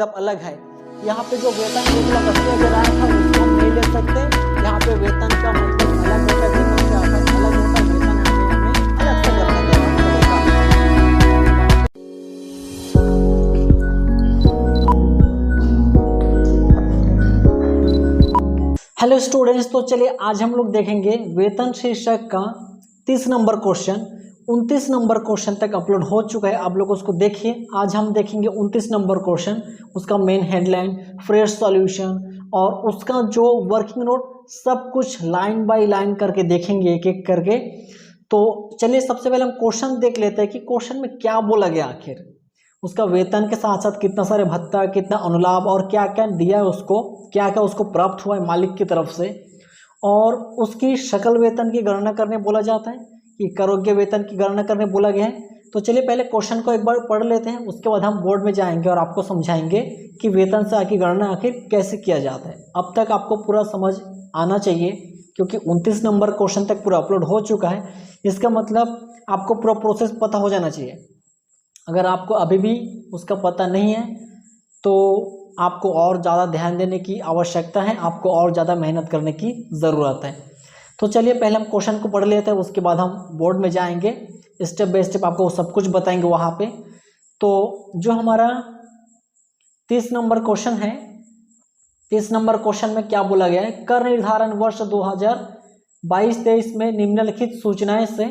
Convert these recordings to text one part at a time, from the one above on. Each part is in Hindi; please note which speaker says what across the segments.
Speaker 1: मतलब अलग है। यहाँ पे जो वेतन 1,80,000 आया था उसको हम नहीं ले सकते। यहाँ पे वेतन का मतलब अलग होता है, वेतन से आता अलग होता है, वेतन हमें अलग से करना पड़ेगा। हेलो स्टूडेंट्स, तो चलिए आज हम लोग देखेंगे वेतन शीर्षक का 30 नंबर क्वेश्चन। 29 नंबर क्वेश्चन तक अपलोड हो चुका है, आप लोग उसको देखिए। आज हम देखेंगे 29 नंबर क्वेश्चन, उसका मेन हेडलाइन, फ्रेश सॉल्यूशन और उसका जो वर्किंग नोट, सब कुछ लाइन बाय लाइन करके देखेंगे, एक एक करके। तो चलिए सबसे पहले हम क्वेश्चन देख लेते हैं कि क्वेश्चन में क्या बोला गया आखिर। उसका वेतन के साथ साथ कितना सारे भत्ता, कितना अनुलाभ और क्या क्या दिया है उसको, क्या क्या उसको प्राप्त हुआ है मालिक की तरफ से, और उसकी शकल वेतन की गणना करने बोला जाता है कि करोग्य वेतन की गणना करने बोला गया है। तो चलिए पहले क्वेश्चन को एक बार पढ़ लेते हैं, उसके बाद हम बोर्ड में जाएंगे और आपको समझाएंगे कि वेतन से आखिर गणना आखिर कैसे किया जाता है। अब तक आपको पूरा समझ आना चाहिए क्योंकि 29 नंबर क्वेश्चन तक पूरा अपलोड हो चुका है। इसका मतलब आपको पूरा प्रोसेस पता हो जाना चाहिए। अगर आपको अभी भी उसका पता नहीं है तो आपको और ज़्यादा ध्यान देने की आवश्यकता है, आपको और ज़्यादा मेहनत करने की ज़रूरत है। तो चलिए पहले हम क्वेश्चन को पढ़ लेते हैं, उसके बाद हम बोर्ड में जाएंगे, स्टेप बाय स्टेप आपको सब कुछ बताएंगे वहाँ पे। तो जो हमारा 30 नंबर क्वेश्चन है, 30 नंबर क्वेश्चन में क्या बोला गया है, कर निर्धारण वर्ष 2022-23 में निम्नलिखित सूचनाएं से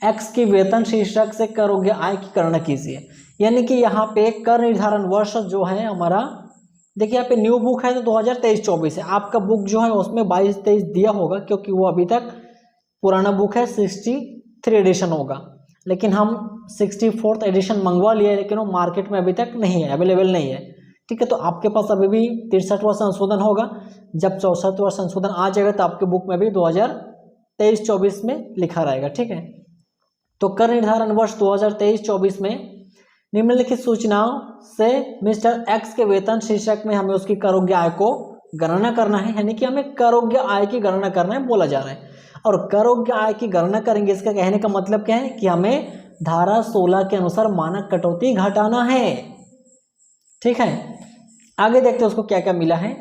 Speaker 1: एक्स की वेतन शीर्षक से करोगे आय की गणना कीजिए। यानी कि यहाँ पे कर निर्धारण वर्ष जो है हमारा, देखिए यहाँ पे न्यू बुक है तो 2023-24 है, आपका बुक जो है उसमें 22-23 दिया होगा क्योंकि वो अभी तक पुराना बुक है, 63 एडिशन होगा। लेकिन हम 64th एडिशन मंगवा लिए, लेकिन वो मार्केट में अभी तक नहीं है, अवेलेबल नहीं है। ठीक है, तो आपके पास अभी भी 63वां संशोधन होगा। जब 64वां संशोधन आ जाएगा तो आपके बुक में भी 2023-24 में लिखा रहेगा। ठीक है, तो कर निर्धारण वर्ष 2023-24 में निम्नलिखित सूचनाओं से मिस्टर एक्स के वेतन शीर्षक में हमें उसकी करोग्य आय को गणना करना है। यानी कि हमें करोग्य आय की गणना करना है बोला जा रहा है, और करोग्य आय की गणना करेंगे, इसका कहने का मतलब क्या है कि हमें धारा 16 के अनुसार मानक कटौती घटाना है। ठीक है, आगे देखते हैं उसको क्या क्या मिला है।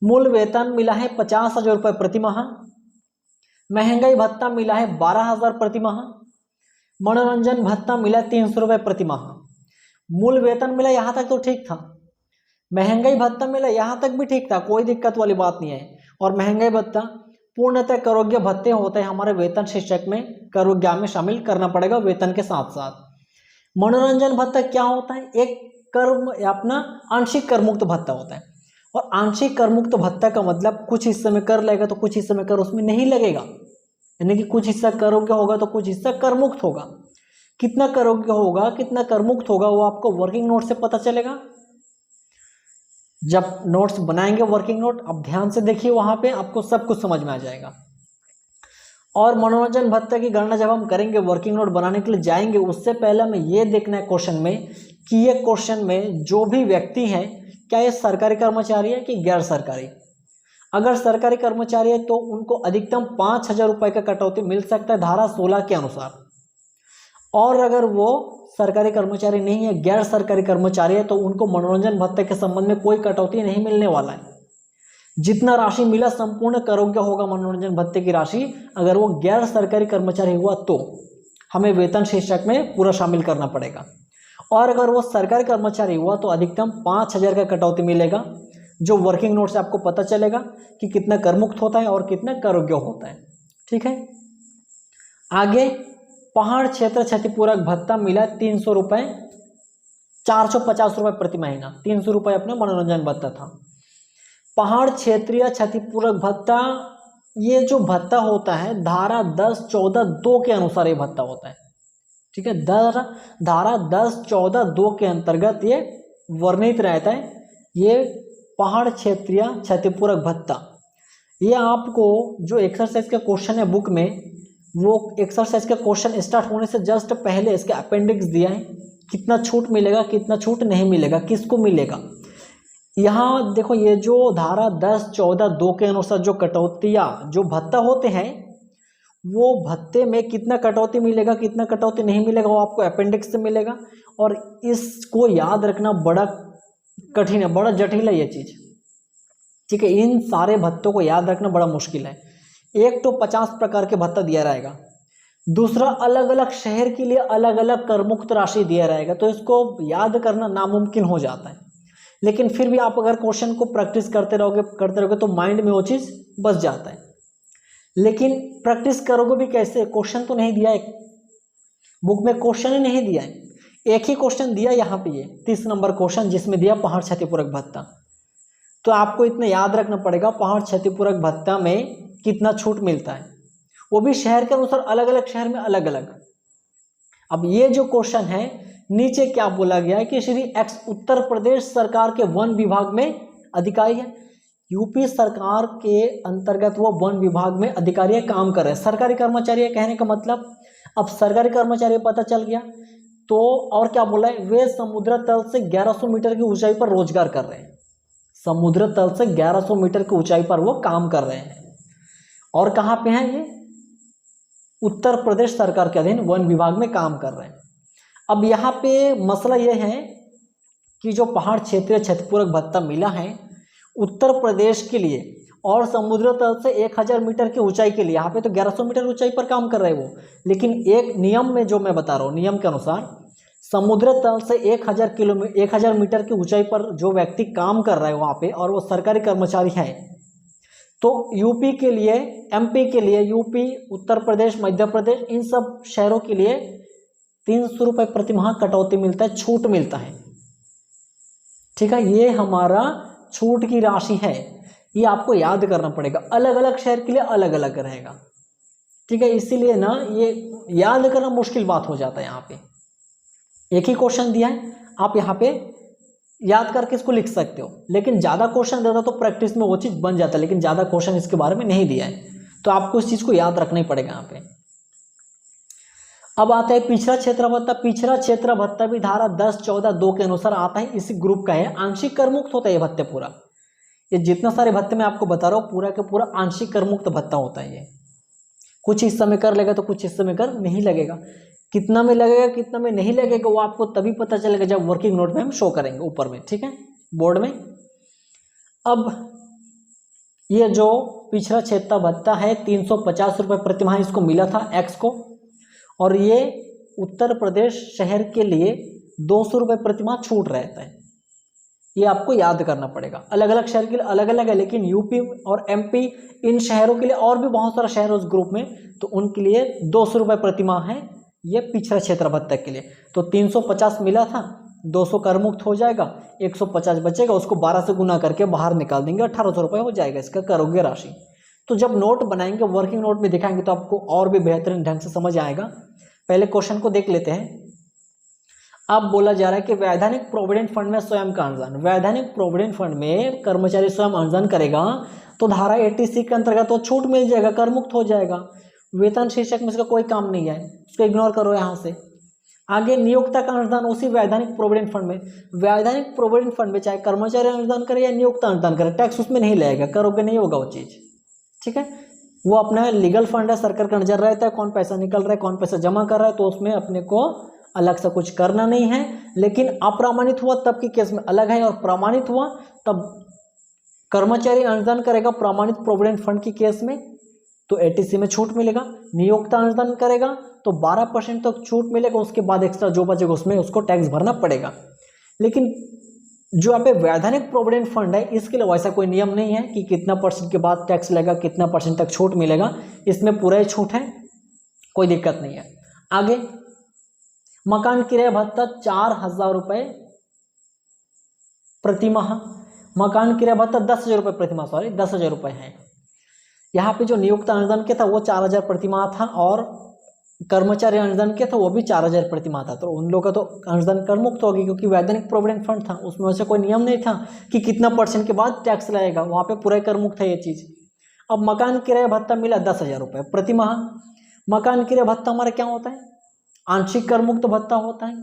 Speaker 1: मूल वेतन मिला है 50,000 रुपये प्रति माह, महंगाई भत्ता मिला है 12,000 प्रति माह, मनोरंजन भत्ता मिला 300 रुपये प्रति माह। मूल वेतन मिला, यहाँ तक तो ठीक था। महंगाई भत्ता मिला, यहाँ तक भी ठीक था, कोई दिक्कत वाली बात नहीं है। और महंगाई भत्ता पूर्णतः करोग्य भत्ते होते हैं, हमारे वेतन शीर्षक में करोग्य में शामिल करना पड़ेगा वेतन के साथ साथ। मनोरंजन भत्ता क्या होता है, एक कर्म अपना आंशिक कर मुक्त भत्ता होता है। और आंशिक कर मुक्त भत्ता का मतलब कुछ हिस्से में कर लगेगा तो कुछ हिस्से में कर उसमें नहीं लगेगा। यानी कि कुछ हिस्सा करोग्य होगा तो कुछ हिस्सा कर मुक्त होगा। कितना करोग्य होगा, कितना कर मुक्त होगा, वो आपको वर्किंग नोट से पता चलेगा। जब नोट्स बनाएंगे वर्किंग नोट, अब ध्यान से देखिए, वहां पे आपको सब कुछ समझ में आ जाएगा। और मनोरंजन भत्ते की गणना जब हम करेंगे, वर्किंग नोट बनाने के लिए जाएंगे, उससे पहले हमें ये देखना है क्वेश्चन में कि ये क्वेश्चन में जो भी व्यक्ति है, क्या ये सरकारी कर्मचारी है कि गैर सरकारी। अगर सरकारी कर्मचारी है तो उनको अधिकतम 5,000 रुपये का कटौती मिल सकता है धारा 16 के अनुसार। और अगर वो सरकारी कर्मचारी नहीं है, गैर सरकारी कर्मचारी है, तो उनको मनोरंजन भत्ते के संबंध में कोई कटौती नहीं मिलने वाला है। जितना राशि मिला संपूर्ण करोग्य होगा मनोरंजन भत्ते की राशि। अगर वो गैर सरकारी कर्मचारी हुआ तो हमें वेतन शीर्षक में पूरा शामिल करना पड़ेगा। और अगर वो सरकारी कर्मचारी हुआ तो अधिकतम 5,000 का कटौती मिलेगा, जो वर्किंग नोट से आपको पता चलेगा कि कितना करमुक्त होता है और कितना करोग्य होता है। ठीक है, आगे पहाड़ क्षेत्र क्षतिपूरक भत्ता मिला 300 रुपये, 450 रुपये प्रति महीना। 300 रुपये अपना मनोरंजन भत्ता था। पहाड़ क्षेत्रीय क्षतिपूरक भत्ता, ये जो भत्ता होता है धारा 10-14-2 के अनुसार ये भत्ता होता है। ठीक है, धारा 10-14-2 के अंतर्गत ये वर्णित रहता है, ये पहाड़ क्षेत्रीय क्षतिपूरक भत्ता। ये आपको जो एक्सरसाइज का क्वेश्चन है बुक में, वो एक्सरसाइज का क्वेश्चन स्टार्ट होने से जस्ट पहले इसके अपेंडिक्स दिया है, कितना छूट मिलेगा, कितना छूट नहीं मिलेगा, किसको मिलेगा। यहाँ देखो, ये जो धारा 10-14-2 के अनुसार जो कटौतियाँ, जो भत्ता होते हैं, वो भत्ते में कितना कटौती मिलेगा, कितना कटौती नहीं मिलेगा, वो आपको अपेंडिक्स से मिलेगा। और इसको याद रखना बड़ा कठिन है, बड़ा जटिल है ये चीज, ठीक है। इन सारे भत्तों को याद रखना बड़ा मुश्किल है। एक तो 50 प्रकार के भत्ता दिया रहेगा, दूसरा अलग अलग शहर के लिए अलग अलग करमुक्त राशि दिया रहेगा, तो इसको याद करना नामुमकिन हो जाता है। लेकिन फिर भी आप अगर क्वेश्चन को प्रैक्टिस करते रहोगे तो माइंड में वो चीज बस जाता है। लेकिन प्रैक्टिस करोगे भी कैसे, क्वेश्चन तो नहीं दिया है, बुक में क्वेश्चन ही नहीं दिया है, एक ही क्वेश्चन दिया यहाँ पे, ये 30 नंबर क्वेश्चन जिसमें दिया पहाड़ क्षतिपूरक भत्ता। तो आपको इतना याद रखना पड़ेगा पहाड़ क्षतिपूरक भत्ता में कितना छूट मिलता है, वो भी शहर के अनुसार, अलग अलग शहर में अलग अलग। अब ये जो क्वेश्चन है नीचे क्या बोला गया है कि श्री एक्स उत्तर प्रदेश सरकार के वन विभाग में अधिकारी है, यूपी सरकार के अंतर्गत वो वन विभाग में अधिकारी काम कर रहे हैं, सरकारी कर्मचारी है कहने का मतलब। अब सरकारी कर्मचारी पता चल गया तो और क्या बोला है, वे समुद्र तल से 1100 मीटर की ऊंचाई पर रोजगार कर रहे हैं, समुद्र तल से 1100 मीटर की ऊंचाई पर वो काम कर रहे हैं। और कहाँ पे हैं ये, उत्तर प्रदेश सरकार के अधीन वन विभाग में काम कर रहे हैं। अब यहाँ पे मसला यह है कि जो पहाड़ क्षेत्रीय क्षतिपूरक भत्ता मिला है उत्तर प्रदेश के लिए और समुद्र तल से 1000 मीटर की ऊंचाई के लिए, यहाँ पे तो 1100 मीटर ऊंचाई पर काम कर रहे हैं वो, लेकिन एक नियम में जो मैं बता रहा हूँ, नियम के अनुसार समुद्र तल से 1000 मीटर की ऊंचाई पर जो व्यक्ति काम कर रहा है वहाँ पे और वो सरकारी कर्मचारी है, तो यूपी के लिए, एमपी के लिए, यूपी, उत्तर प्रदेश, मध्य प्रदेश, इन सब शहरों के लिए 300 रुपये प्रतिमाह कटौती मिलता है, छूट मिलता है, ठीक है। ये हमारा छूट की राशि है, ये आपको याद करना पड़ेगा, अलग अलग शहर के लिए अलग अलग रहेगा, ठीक है। इसीलिए ना ये याद करना मुश्किल बात हो जाता है। यहाँ पे एक ही क्वेश्चन दिया है, आप यहाँ पे याद करके इसको लिख सकते हो, लेकिन ज़्यादा क्वेश्चन देता तो प्रैक्टिस में वो चीज़ बन जाता है, लेकिन ज़्यादा क्वेश्चन इसके बारे में नहीं दिया है, तो आपको इस चीज़ को याद रखना ही पड़ेगा यहाँ पे। अब आता है पिछड़ा क्षेत्र भत्ता। पिछड़ा क्षेत्र भत्ता भी धारा 10-14-2 के अनुसार आता है, इसी ग्रुप का है, आंशिक कर मुक्त होता है ये भत्ते पूरा। ये जितना सारे भत्ते मैं आपको बता रहा हूँ पूरा के पूरा आंशिक कर मुक्त भत्ता होता है। ये कुछ हिस्से में कर लगेगा तो कुछ हिस्से में कर नहीं लगेगा, कितना में लगेगा कितना में नहीं लगेगा वो आपको तभी पता चलेगा जब वर्किंग नोट में हम शो करेंगे ऊपर में, ठीक है, बोर्ड में। अब ये जो पिछड़ा क्षेत्र भत्ता है 350 रुपये प्रतिमाह इसको मिला था एक्स को, और ये उत्तर प्रदेश शहर के लिए 200 रुपये प्रतिमाह छूट रहता है, ये आपको याद करना पड़ेगा। अलग अलग शहर के लिए अलग अलग है, लेकिन यूपी और एमपी इन शहरों के लिए, और भी बहुत सारा शहर उस ग्रुप में, तो उनके लिए 200 रुपये प्रतिमाह है ये पिछड़ा क्षेत्र भत्ता के लिए। तो 350 मिला था, 200 कर मुक्त हो जाएगा, 150 बचेगा, उसको 12 से गुना करके बाहर निकाल देंगे, 1800 रुपये हो जाएगा इसका करोगे राशि। तो जब नोट बनाएंगे वर्किंग नोट में दिखाएंगे तो आपको और भी बेहतरीन ढंग से समझ आएगा। पहले क्वेश्चन को देख लेते हैं। अब बोला जा रहा है कि वैधानिक प्रोविडेंट फंड में स्वयं का अनुदान, वैधानिक प्रोविडेंट फंड में कर्मचारी स्वयं अनुदान करेगा तो धारा 86 के अंतर्गत तो छूट मिल जाएगा, कर मुक्त हो जाएगा। वेतन शीर्षक में इसका कोई काम नहीं है, उसको इग्नोर करो यहाँ से। आगे नियोक्ता का अनुदान उसी वैधानिक प्रोविडेंट फंड में, वैधानिक प्रोविडेंट फंड में चाहे कर्मचारी अनुदान करे या नियोक्ता अनुदान करे, टैक्स उसमें नहीं लगेगा, करोगे नहीं होगा वो चीज़, ठीक है। वो अपना लीगल फंड है, सरकार का नजर रहता है कौन पैसा निकल रहा है कौन पैसा जमा कर रहा है, तो उसमें अपने को अलग से कुछ करना नहीं है। लेकिन अप्रमाणित हुआ तब के केस में अलग है, और प्रमाणित हुआ तब कर्मचारी अनुदान करेगा प्रमाणित प्रोविडेंट फंड के केस में तो 80 में छूट मिलेगा, नियोक्ता अनुदान करेगा तो 12% तक छूट मिलेगा, उसके बाद एक्स्ट्रा जो बचेगा उसमें उसको टैक्स भरना पड़ेगा। लेकिन जो यहाँ पे वैधानिक प्रोविडेंट फंड है इसके लिए वैसा कोई नियम नहीं है कि कितना % के बाद टैक्स लगेगा, कितना % तक छूट मिलेगा, इसमें पूरा ही छूट है, कोई दिक्कत नहीं है। आगे मकान किराया भत्ता 4000 रुपये प्रतिमाह, मकान किराया भत्ता 10,000 रुपये प्रतिमाह, सॉरी 10,000 रुपये है। यहाँ पे जो नियोक्ता अनुदान किया था वो 4000 प्रतिमाह था, और कर्मचारी अनुदान किया था वो भी 4000 प्रतिमाह था, तो उन लोगों का तो अनुदान कर मुक्त होगी क्योंकि वैधानिक प्रोविडेंट फंड था, उसमें वैसे कोई नियम नहीं था कि कितना % के बाद टैक्स लगेगा, वहाँ पे पूरा कर मुक्त है ये चीज़। अब मकान किराया भत्ता मिला 10,000 रुपये प्रतिमाह। मकान किराया भत्ता हमारा क्या होता है, आंशिक कर मुक्त भत्ता होता है,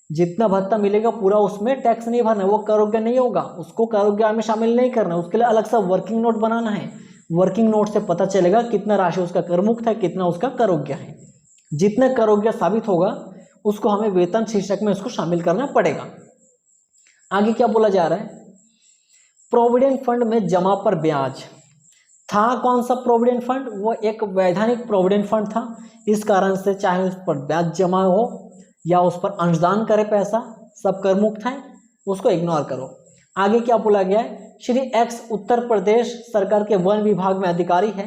Speaker 1: जितना भत्ता मिलेगा पूरा उसमें टैक्स नहीं भरना है, वो करोगे नहीं होगा, उसको करोगे में शामिल नहीं करना है, उसके लिए अलग सा वर्किंग नोट बनाना है, वर्किंग नोट से पता चलेगा कितना राशि उसका कर मुक्त है कितना उसका करोग्य है, जितना करोग्य साबित होगा उसको हमें वेतन शीर्षक में उसको शामिल करना पड़ेगा। आगे क्या बोला जा रहा है, प्रोविडेंट फंड में जमा पर ब्याज था। कौन सा प्रोविडेंट फंड, वो एक वैधानिक प्रोविडेंट फंड था, इस कारण से चाहे उस पर ब्याज जमा हो या उस पर अंशदान करे पैसा, सब कर मुक्त है, उसको इग्नोर करो। आगे क्या बोला गया है, श्री एक्स उत्तर प्रदेश सरकार के वन विभाग में अधिकारी है,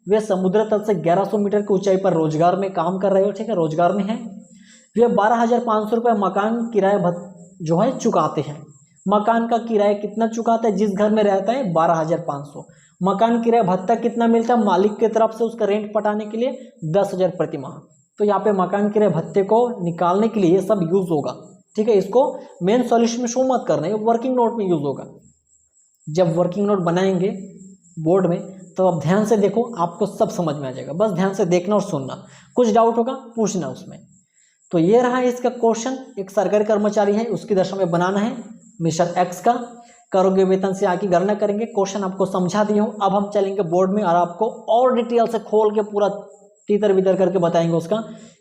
Speaker 1: वे समुद्र तल से 1100 मीटर की ऊंचाई पर रोजगार में काम कर रहे हो, ठीक है, रोजगार में है। वे 12,500 रुपये मकान किराया जो है चुकाते हैं। मकान का किराया कितना चुकाता है, जिस घर में रहता है 12,500। मकान किराया भत्ता कितना मिलता है मालिक की तरफ से उसका रेंट पटाने के लिए, 10,000 प्रति माह। तो यहाँ पे मकान किराया भत्ते को निकालने के लिए ये सब यूज होगा, ठीक है। इसको मेन सॉल्यूशन में शो मत करना, ये वर्किंग नोट में यूज होगा। जब वर्किंग नोट बनाएंगे बोर्ड में तो अब ध्यान से देखो, आपको सब समझ में आ जाएगा, बस ध्यान से देखना और सुनना, कुछ डाउट होगा पूछना उसमें। तो ये रहा इसका क्वेश्चन, एक सरकारी कर्मचारी है उसकी दशा में बनाना है मिस्टर एक्स का, करोगे वेतन से आगे गणना करेंगे। क्वेश्चन आपको समझा दिया हूँ, अब हम चलेंगे बोर्ड में और आपको और डिटेल से खोल के पूरा तीतर बितर करके बताएंगे उसका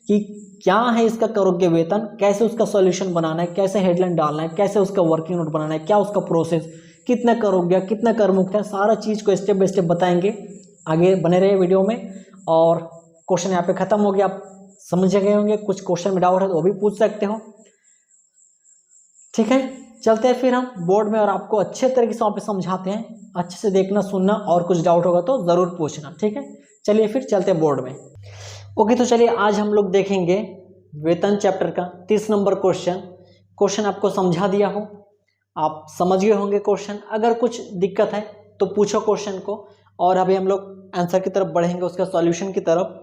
Speaker 1: कि क्या है इसका करोगे वेतन, कैसे उसका सॉल्यूशन बनाना है, कैसे हेडलाइन डालना है, कैसे उसका वर्किंग नोट बनाना है, क्या उसका प्रोसेस, कितना करोगे, कितना कर मुक्त है, सारा चीज़ को स्टेप बाय स्टेप बताएंगे। आगे बने रहे वीडियो में। और क्वेश्चन यहाँ पे खत्म हो गया, आप समझ गए होंगे। कुछ क्वेश्चन में डाउट है तो वो भी पूछ सकते हो, ठीक है। चलते हैं फिर हम बोर्ड में और आपको अच्छे तरीके से वहाँ पे समझाते हैं, अच्छे से देखना सुनना, और कुछ डाउट होगा तो ज़रूर पूछना, ठीक है। चलिए फिर चलते हैं बोर्ड में। ओके, तो चलिए आज हम लोग देखेंगे वेतन चैप्टर का 30 नंबर क्वेश्चन। क्वेश्चन आपको समझा दिया हो, आप समझ गए होंगे क्वेश्चन। अगर कुछ दिक्कत है तो पूछो क्वेश्चन को, और अभी हम लोग आंसर की तरफ बढ़ेंगे, उसका सॉल्यूशन की तरफ।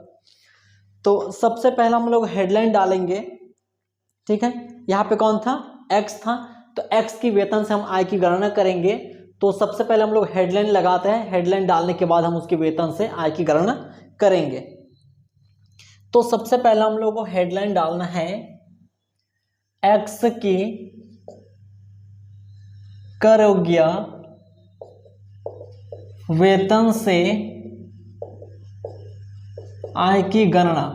Speaker 1: तो सबसे पहला हम लोग हेडलाइन डालेंगे, ठीक है। यहाँ पे कौन था, एक्स था, तो एक्स की वेतन से हम आय की गणना करेंगे। तो सबसे पहले हम लोग हेडलाइन लगाते हैं, हेडलाइन डालने के बाद हम उसकी वेतन से आय की गणना करेंगे। तो सबसे पहला हम लोग को हेडलाइन डालना है, एक्स की करयोग्य वेतन से आय की गणना।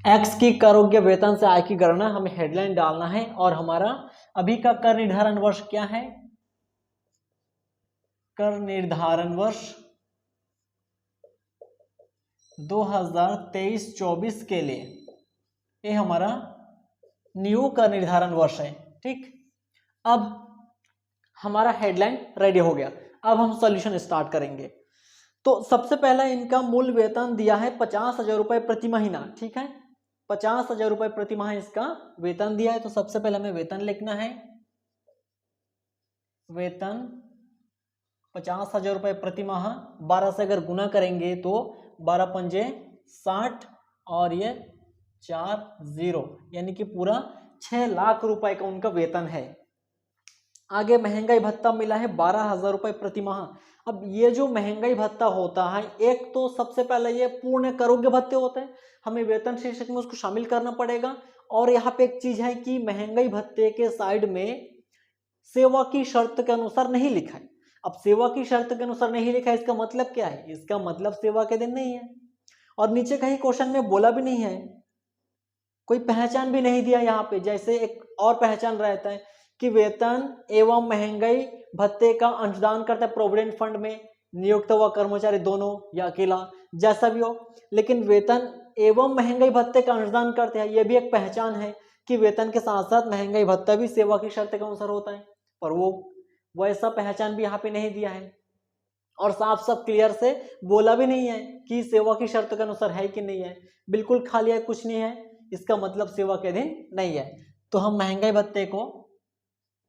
Speaker 1: एक्स की करयोग्य वेतन से आय की गणना हमें हेडलाइन डालना है। और हमारा अभी का कर निर्धारण वर्ष क्या है, कर निर्धारण वर्ष 2023-24 के लिए ये हमारा न्यू कर निर्धारण वर्ष है, ठीक। अब हमारा हेडलाइन रेडी हो गया, अब हम सॉल्यूशन स्टार्ट करेंगे। तो सबसे पहला इनका मूल वेतन दिया है 50,000 रुपये प्रति महीना, ठीक है। 50,000 रुपये प्रति माह इसका वेतन दिया है। तो सबसे पहले हमें वेतन लिखना है, वेतन 50,000 रुपये प्रति माह। 12 से अगर गुना करेंगे तो 12 पंजे 60 और ये 4 0, यानी कि पूरा 6 लाख रुपए का उनका वेतन है। आगे महंगाई भत्ता मिला है 12,000 रुपये प्रति माह। अब ये जो महंगाई भत्ता होता है, एक तो सबसे पहले ये पूर्ण करोगे भत्ते होते हैं, हमें वेतन शीर्षक में उसको शामिल करना पड़ेगा। और यहाँ पे एक चीज है कि महंगाई भत्ते के साइड में सेवा की शर्त के अनुसार नहीं लिखा है। अब सेवा की शर्त के अनुसार नहीं लिखा है, इसका मतलब क्या है, इसका मतलब सेवा के दिन नहीं है। और नीचे कहीं क्वेश्चन में बोला भी नहीं है, कोई पहचान भी नहीं दिया यहाँ पे। जैसे एक और पहचान रहता है कि वेतन एवं महंगाई भत्ते का अंशदान करता है प्रोविडेंट फंड में, नियुक्त हुआ कर्मचारी दोनों या अकेला, जैसा भी हो, लेकिन वेतन एवं महंगाई भत्ते का अंशदान करते हैं, यह भी एक पहचान है कि वेतन के साथ साथ महंगाई भत्ता भी सेवा की शर्त के अनुसार होता है। पर वो वैसा पहचान भी यहाँ पे नहीं दिया है, और साफ साफ क्लियर से बोला भी नहीं है कि सेवा की शर्त के अनुसार है कि नहीं है, बिल्कुल खाली है, कुछ नहीं है, इसका मतलब सेवा के दिन नहीं है। तो हम महंगाई भत्ते को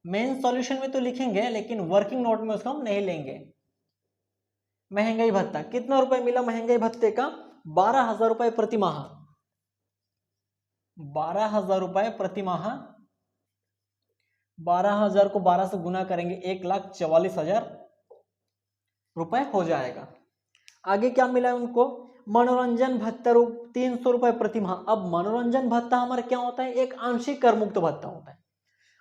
Speaker 1: मेन सॉल्यूशन में तो लिखेंगे, लेकिन वर्किंग नोट में उसको हम नहीं लेंगे। महंगाई भत्ता कितना रुपए मिला, महंगाई भत्ते का 12,000 रुपए प्रति माह। 12,000 रुपए प्रति माह। 12,000 को 12 से गुना करेंगे 1,44,000 रुपए हो जाएगा। आगे क्या मिला है उनको, मनोरंजन भत्ता 300 रुपए प्रति माह। अब मनोरंजन भत्ता हमारा क्या होता है, एक आंशिक कर मुक्त भत्ता होता है।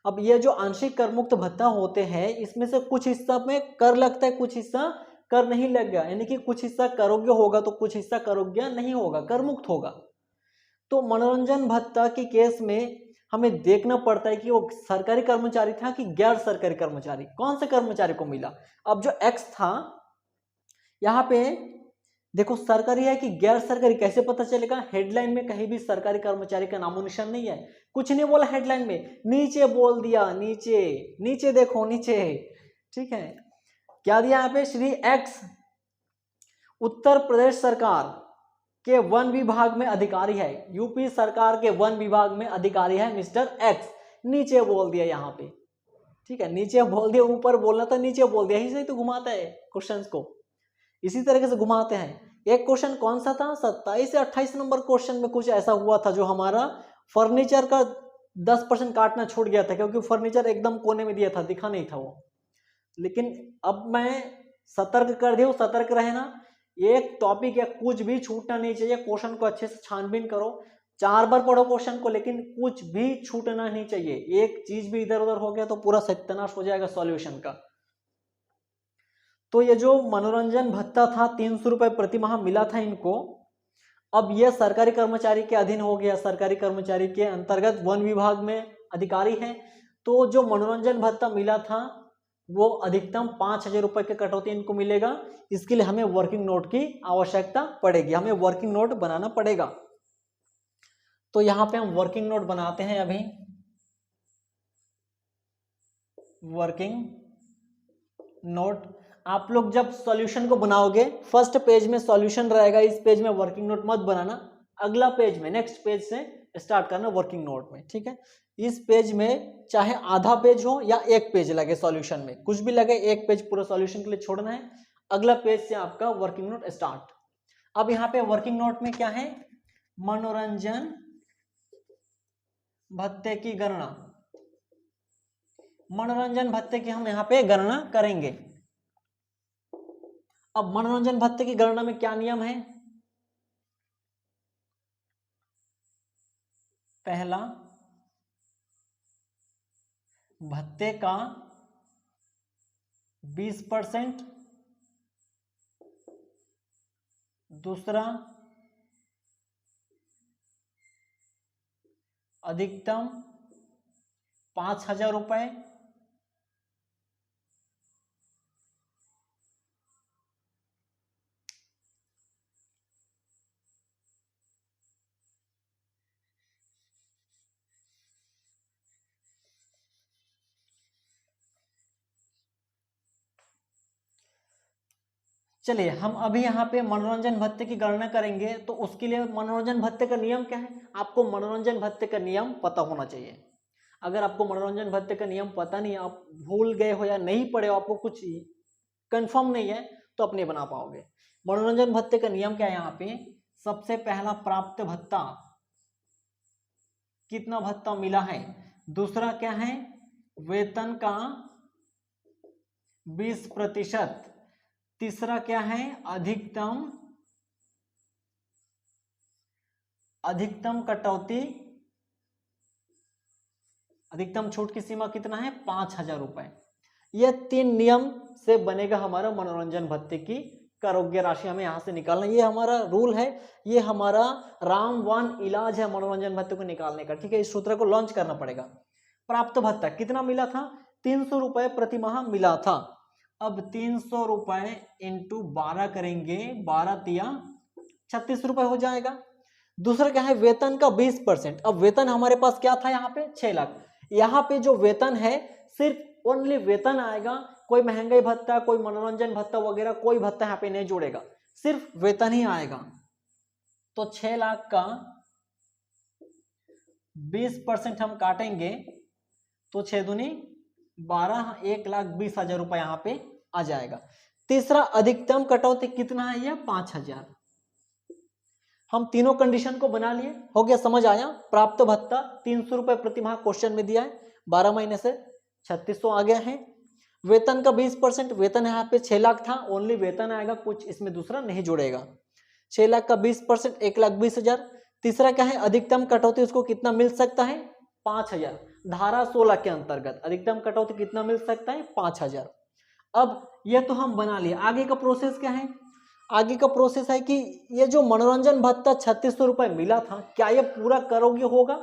Speaker 1: अब ये जो आंशिक कर मुक्त भत्ता होते हैं, इसमें से कुछ हिस्सा में कर लगता है, कुछ हिस्सा कर नहीं लगेगा, यानी कि कुछ हिस्सा करोग्य होगा तो कुछ हिस्सा करोग्य नहीं होगा, कर मुक्त होगा। तो मनोरंजन भत्ता के केस में हमें देखना पड़ता है कि वो सरकारी कर्मचारी था कि गैर सरकारी कर्मचारी, कौन से कर्मचारी को मिला। अब जो एक्स था यहाँ पे देखो सरकारी है कि गैर सरकारी कैसे पता चलेगा, हेडलाइन में कहीं भी सरकारी कर्मचारी का नामो निशान नहीं है, कुछ नहीं बोला हेडलाइन में, नीचे बोल दिया, नीचे नीचे देखो नीचे, ठीक है। क्या दिया यहाँ पे, श्री एक्स उत्तर प्रदेश सरकार के वन विभाग में अधिकारी है, यूपी सरकार के वन विभाग में अधिकारी है मिस्टर एक्स, नीचे बोल दिया यहाँ पे, ठीक है, नीचे बोल दिया, ऊपर बोलना था नीचे बोल दिया, इसे तो घुमाता है क्वेश्चंस को, इसी तरीके से घुमाते हैं। एक क्वेश्चन कौन सा था, 27 से 28 नंबर क्वेश्चन में कुछ ऐसा हुआ था जो हमारा फर्नीचर का 10% काटना छूट गया था, क्योंकि फर्नीचर एकदम कोने में दिया था, दिखा नहीं था वो। लेकिन अब मैं सतर्क कर दिया, सतर्क रहना, एक टॉपिक या कुछ भी छूटना नहीं चाहिए, क्वेश्चन को अच्छे से छानबीन करो, 4 बार पढ़ो क्वेश्चन को, लेकिन कुछ भी छूटना नहीं चाहिए, एक चीज भी इधर उधर हो गया तो पूरा सत्यानाश हो जाएगा सॉल्यूशन का। तो ये जो मनोरंजन भत्ता था 300 रुपए प्रति माह मिला था इनको, अब ये सरकारी कर्मचारी के अधीन हो गया, सरकारी कर्मचारी के अंतर्गत वन विभाग में अधिकारी हैं, तो जो मनोरंजन भत्ता मिला था वो अधिकतम 5,000 रुपए के कटौती इनको मिलेगा। इसके लिए हमें वर्किंग नोट की आवश्यकता पड़ेगी, हमें वर्किंग नोट बनाना पड़ेगा। तो यहाँ पे हम वर्किंग नोट बनाते हैं अभी, वर्किंग नोट। आप लोग जब सॉल्यूशन को बनाओगे फर्स्ट पेज में सॉल्यूशन रहेगा, इस पेज में वर्किंग नोट मत बनाना, अगला पेज में नेक्स्ट पेज से स्टार्ट करना वर्किंग नोट में, ठीक है। इस पेज में चाहे आधा पेज हो या एक पेज लगे सॉल्यूशन में, कुछ भी लगे, एक पेज पूरा सॉल्यूशन के लिए छोड़ना है, अगला पेज से आपका वर्किंग नोट स्टार्ट। अब यहाँ पे वर्किंग नोट में क्या है, मनोरंजन भत्ते की गणना, मनोरंजन भत्ते की हम यहाँ पे गणना करेंगे। अब मनोरंजन भत्ते की गणना में क्या नियम है, पहला भत्ते का 20%, दूसरा अधिकतम 5,000 रुपए, चलिए हम अभी यहाँ पे मनोरंजन भत्ते की गणना करेंगे। तो उसके लिए मनोरंजन भत्ते का नियम क्या है, आपको मनोरंजन भत्ते का नियम पता होना चाहिए। अगर आपको मनोरंजन भत्ते का नियम पता नहीं, आप भूल गए हो या नहीं पढ़े हो, आपको कुछ कंफर्म नहीं है, तो आप नहीं बना पाओगे। मनोरंजन भत्ते का नियम क्या है, यहाँ पे सबसे पहला प्राप्त भत्ता, कितना भत्ता मिला है, दूसरा क्या है वेतन का 20%, तीसरा क्या है अधिकतम कटौती, अधिकतम छूट की सीमा कितना है 5,000 रुपए। यह 3 नियम से बनेगा हमारा मनोरंजन भत्ते की करोग्य राशि, हमें यहां से निकालना, ये हमारा रूल है, ये हमारा रामबाण इलाज है मनोरंजन भत्ते को निकालने का, ठीक है। इस सूत्र को लॉन्च करना पड़ेगा। प्राप्त भत्ता कितना मिला था, 300 रुपए प्रति माह मिला था। अब 300 रुपए इंटू 12 करेंगे, 12 तिया 36 रुपए हो जाएगा। दूसरा क्या है वेतन का 20%। अब वेतन हमारे पास क्या था यहाँ पे 6 लाख, यहाँ पे जो वेतन है सिर्फ ओनली वेतन आएगा, कोई महंगाई भत्ता, कोई मनोरंजन भत्ता वगैरह कोई भत्ता यहाँ पे नहीं जोड़ेगा, सिर्फ वेतन ही आएगा। तो 6 लाख का 20% हम काटेंगे तो 6 दूनी 12, 1,20,000 रुपए यहाँ पे आ जाएगा। तीसरा अधिकतम कटौती कितना है, यह 5,000। हम तीनों कंडीशन को बना लिए, हो गया, समझ आया। प्राप्त भत्ता 300 रुपए प्रति माह क्वेश्चन में दिया है, 12 महीने से 3600 आ गया है। वेतन का 20%, वेतन यहाँ पे 6 लाख था, ओनली वेतन आएगा, कुछ इसमें दूसरा नहीं जुड़ेगा। 6 लाख का 20% 1,20,000। तीसरा क्या है अधिकतम कटौती, उसको कितना मिल सकता है 5,000, धारा 16 के अंतर्गत अधिकतम कटौती कितना मिल सकता है 5,000। अब ये तो हम बना लिए, आगे का प्रोसेस क्या है, आगे का प्रोसेस है कि ये जो मनोरंजन भत्ता 3600 रुपए मिला था, क्या ये पूरा करोगे होगा,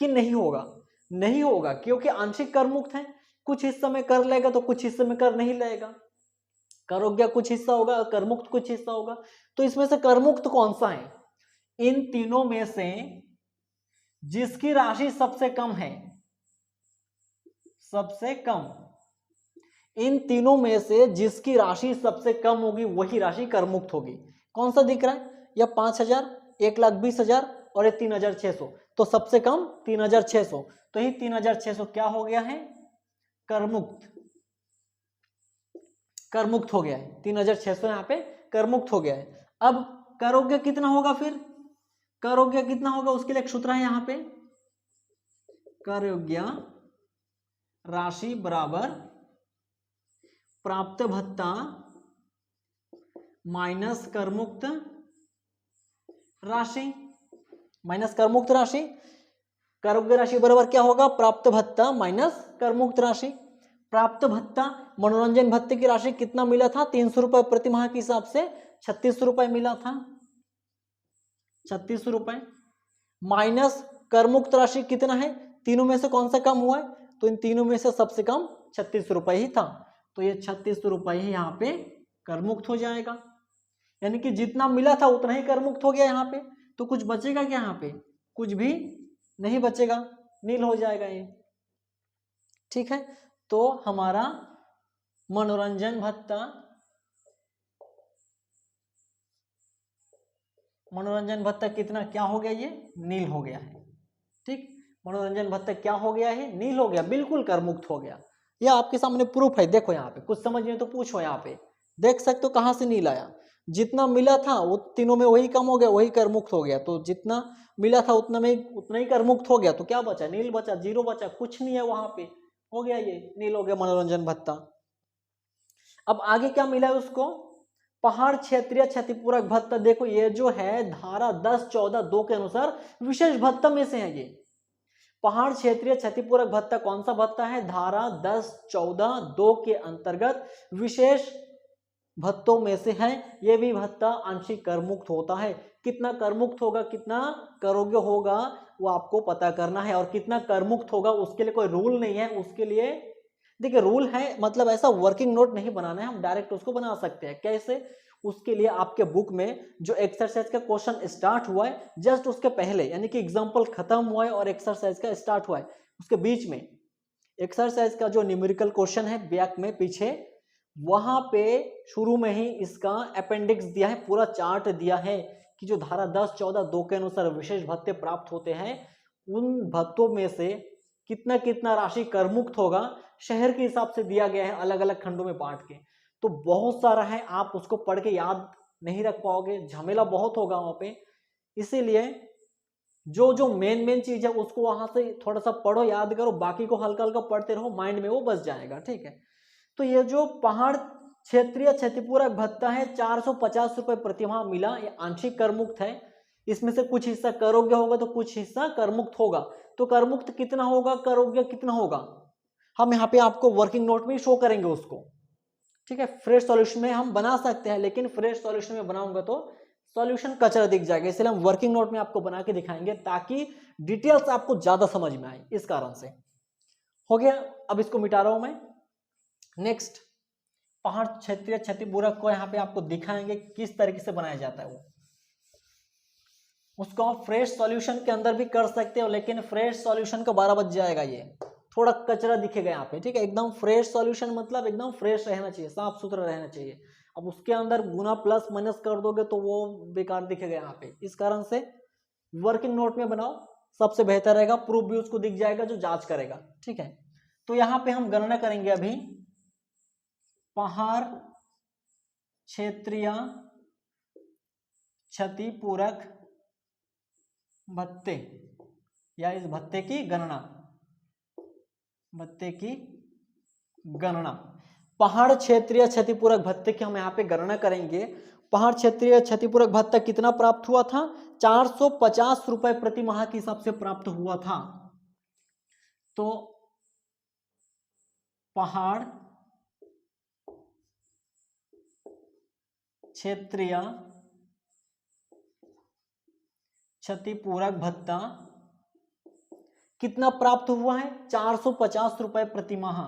Speaker 1: कि नहीं होगा? नहीं होगा, क्योंकि आंशिक कर मुक्त है, कुछ हिस्सा में कर लेगा तो कुछ हिस्से में कर नहीं लेगा। करोग्य कुछ हिस्सा होगा, करमुक्त कुछ हिस्सा होगा। तो इसमें से करमुक्त कौन सा है? इन तीनों में से जिसकी राशि सबसे कम है, सबसे कम, इन तीनों में से जिसकी राशि सबसे कम होगी वही राशि करमुक्त होगी। कौन सा दिख रहा है? या 5,000, 1,20,000 और ये 3,600। तो सबसे कम 3,600, तो ये 3,600 क्या हो गया है? करमुक्त, करमुक्त हो गया है। 3,600 यहाँ पे करमुक्त हो गया है। अब करोग्य कितना होगा? फिर करोग्य कितना होगा उसके लिए एक सूत्र है यहाँ पे, करोग्य राशि बराबर प्राप्त भत्ता माइनस करमुक्त राशि, माइनस करमुक्त राशि। करोग्य राशि बराबर क्या होगा? प्राप्त भत्ता माइनस करमुक्त राशि। प्राप्त भत्ता, मनोरंजन भत्ते की राशि कितना मिला था? 300 रुपए प्रति माह के हिसाब से 36 रुपए मिला था, 36 रुपए। माइनस करमुक्त राशि कितना है? तीनों में से कौन सा कम हुआ है? तो इन तीनों में से सबसे कम 36 रुपए ही था, तो ये 36 रुपए ही यहाँ पे करमुक्त हो जाएगा। यानी कि जितना मिला था उतना ही करमुक्त हो गया यहाँ पे। तो कुछ बचेगा क्या यहाँ पे? कुछ भी नहीं बचेगा, नील हो जाएगा ये। ठीक है, तो हमारा मनोरंजन भत्ता, मनोरंजन भत्ता कितना क्या हो गया? ये नील हो गया है। ठीक, मनोरंजन भत्ता क्या हो गया है? नील हो गया, बिल्कुल करमुक्त हो गया। ये आपके सामने प्रूफ है, देखो यहाँ पे, कुछ समझ में तो पूछो, यहाँ पे देख सकते हो कहाँ से नील आया। जितना मिला था वो तीनों में वही कम हो गया, वही करमुक्त हो गया। तो जितना मिला था उतना में उतना ही करमुक्त हो गया, तो क्या बचा? नील बचा, जीरो बचा, कुछ नहीं है वहां पे, हो गया ये नील हो गया मनोरंजन भत्ता। अब आगे क्या मिला है उसको? पहाड़ क्षेत्रीय क्षतिपूरक भत्ता। देखो ये जो है धारा 10-14-2 के अनुसार विशेष भत्ता में से है ये। पहाड़ क्षेत्रीय क्षतिपूरक भत्ता कौन सा भत्ता है? धारा 10-14-2 के अंतर्गत विशेष भत्तों में से है। ये भी भत्ता आंशिक करमुक्त होता है। कितना करमुक्त होगा, कितना करोग्य होगा, वो आपको पता करना है। और कितना करमुक्त होगा उसके लिए कोई रूल नहीं है। उसके लिए देखिए रूल है, मतलब ऐसा वर्किंग नोट नहीं बनाना है, हम डायरेक्ट उसको बना सकते हैं। कैसे? उसके लिए आपके बुक में जो एक्सरसाइज का क्वेश्चन स्टार्ट हुआ है जस्ट उसके पहले, यानी कि एग्जांपल खत्म हुआ है और एक्सरसाइज का स्टार्ट हुआ है, उसके बीच में एक्सरसाइज का जो न्यूमेरिकल क्वेश्चन है बैक में पीछे, वहां पे शुरू में ही इसका अपेंडिक्स दिया है, पूरा चार्ट दिया है कि जो धारा 10-14-2 के अनुसार विशेष भत्ते प्राप्त होते हैं उन भत्तों में से कितना कितना राशि करमुक्त होगा, शहर के हिसाब से दिया गया है, अलग अलग खंडों में बांट के। तो बहुत सारा है, आप उसको पढ़ के याद नहीं रख पाओगे, झमेला बहुत होगा वहां पे। इसीलिए जो जो मेन चीज है उसको वहां से थोड़ा सा पढ़ो, याद करो, बाकी को हल्का हल्का पढ़ते रहो, माइंड में वो बस जाएगा। ठीक है, तो ये जो पहाड़ क्षेत्रीय क्षतिपूरक भत्ता है 450 रुपए प्रतिमाह मिला, ये आंशिक करमुक्त है। इसमें से कुछ हिस्सा करोग्य होगा तो कुछ हिस्सा करमुक्त होगा। तो करमुक्त कितना होगा, करोग्य कितना होगा, हम यहाँ पे आपको वर्किंग नोट में शो करेंगे उसको। ठीक है, फ्रेश सॉल्यूशन में हम बना सकते हैं, लेकिन फ्रेश सॉल्यूशन में बनाऊंगा तो सॉल्यूशन कचरा दिख जाएगा, इसलिए हम वर्किंग नोट में आपको बना के दिखाएंगे ताकि डिटेल्स आपको ज्यादा समझ में आए। इस कारण से हो गया, अब इसको मिटा रहा हूं मैं। नेक्स्ट, पहाड़ क्षेत्रीय क्षतिपूरक को यहाँ पे आपको दिखाएंगे किस तरीके से बनाया जाता है। वो उसको आप फ्रेश सॉल्यूशन के अंदर भी कर सकते हो, लेकिन फ्रेश सॉल्यूशन का 12 बज जाएगा, ये थोड़ा कचरा दिखेगा यहाँ पे। ठीक है, एकदम फ्रेश सॉल्यूशन मतलब एकदम फ्रेश रहना चाहिए, साफ सुथरा रहना चाहिए। अब उसके अंदर गुना प्लस माइनस कर दोगे तो वो बेकार दिखेगा यहाँ पे। इस कारण से वर्किंग नोट में बनाओ, सबसे बेहतर रहेगा, प्रूफ भी उसको दिख जाएगा जो जांच करेगा। ठीक है, तो यहाँ पे हम गणना करेंगे अभी पहाड़ क्षेत्रीय क्षतिपूरक भत्ते या इस भत्ते की गणना, भत्ते की गणना, पहाड़ क्षेत्रीय क्षतिपूरक भत्ते की हम यहाँ पे गणना करेंगे। पहाड़ क्षेत्रीय क्षतिपूरक भत्ता कितना प्राप्त हुआ था? 450 रुपए प्रति माह के हिसाब से प्राप्त हुआ था। तो पहाड़ क्षेत्रीय क्षतिपूरक भत्ता कितना प्राप्त हुआ है? 450 रुपए प्रति माह।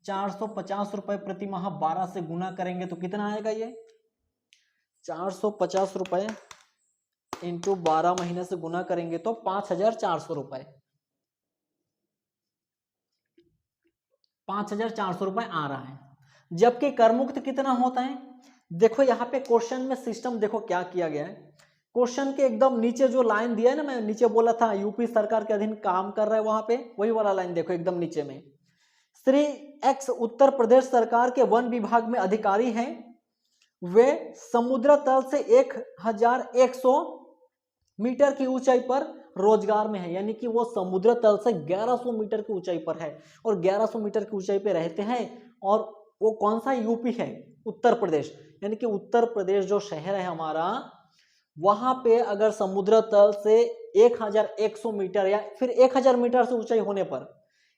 Speaker 1: 450 रुपए प्रति माह 12 से गुना करेंगे तो कितना आएगा ये? 450 रुपए इंटू 12 महीने से गुना करेंगे तो 5400 रुपए, 5400 रुपए आ रहा है। जबकि करमुक्त कितना होता है? देखो यहाँ पे क्वेश्चन में सिस्टम देखो क्या किया गया है। क्वेश्चन के एकदम नीचे जो लाइन दिया है ना, मैं नीचे बोला था यूपी सरकार के अधीन काम कर रहा है, वहां पे वही वाला लाइन देखो एकदम नीचे में। श्री एक्स उत्तर प्रदेश सरकार के वन विभाग में अधिकारी हैं, वे समुद्र तल से 1100 मीटर की ऊंचाई पर रोजगार में है, यानी कि वो समुद्र तल से 1100 मीटर की ऊंचाई पर है और 1100 मीटर की ऊंचाई पे रहते हैं। और वो कौन सा यूपी है? उत्तर प्रदेश, यानी कि उत्तर प्रदेश जो शहर है हमारा, वहां पे अगर समुद्र तल से 1100 मीटर या फिर 1000 मीटर से ऊंचाई होने पर,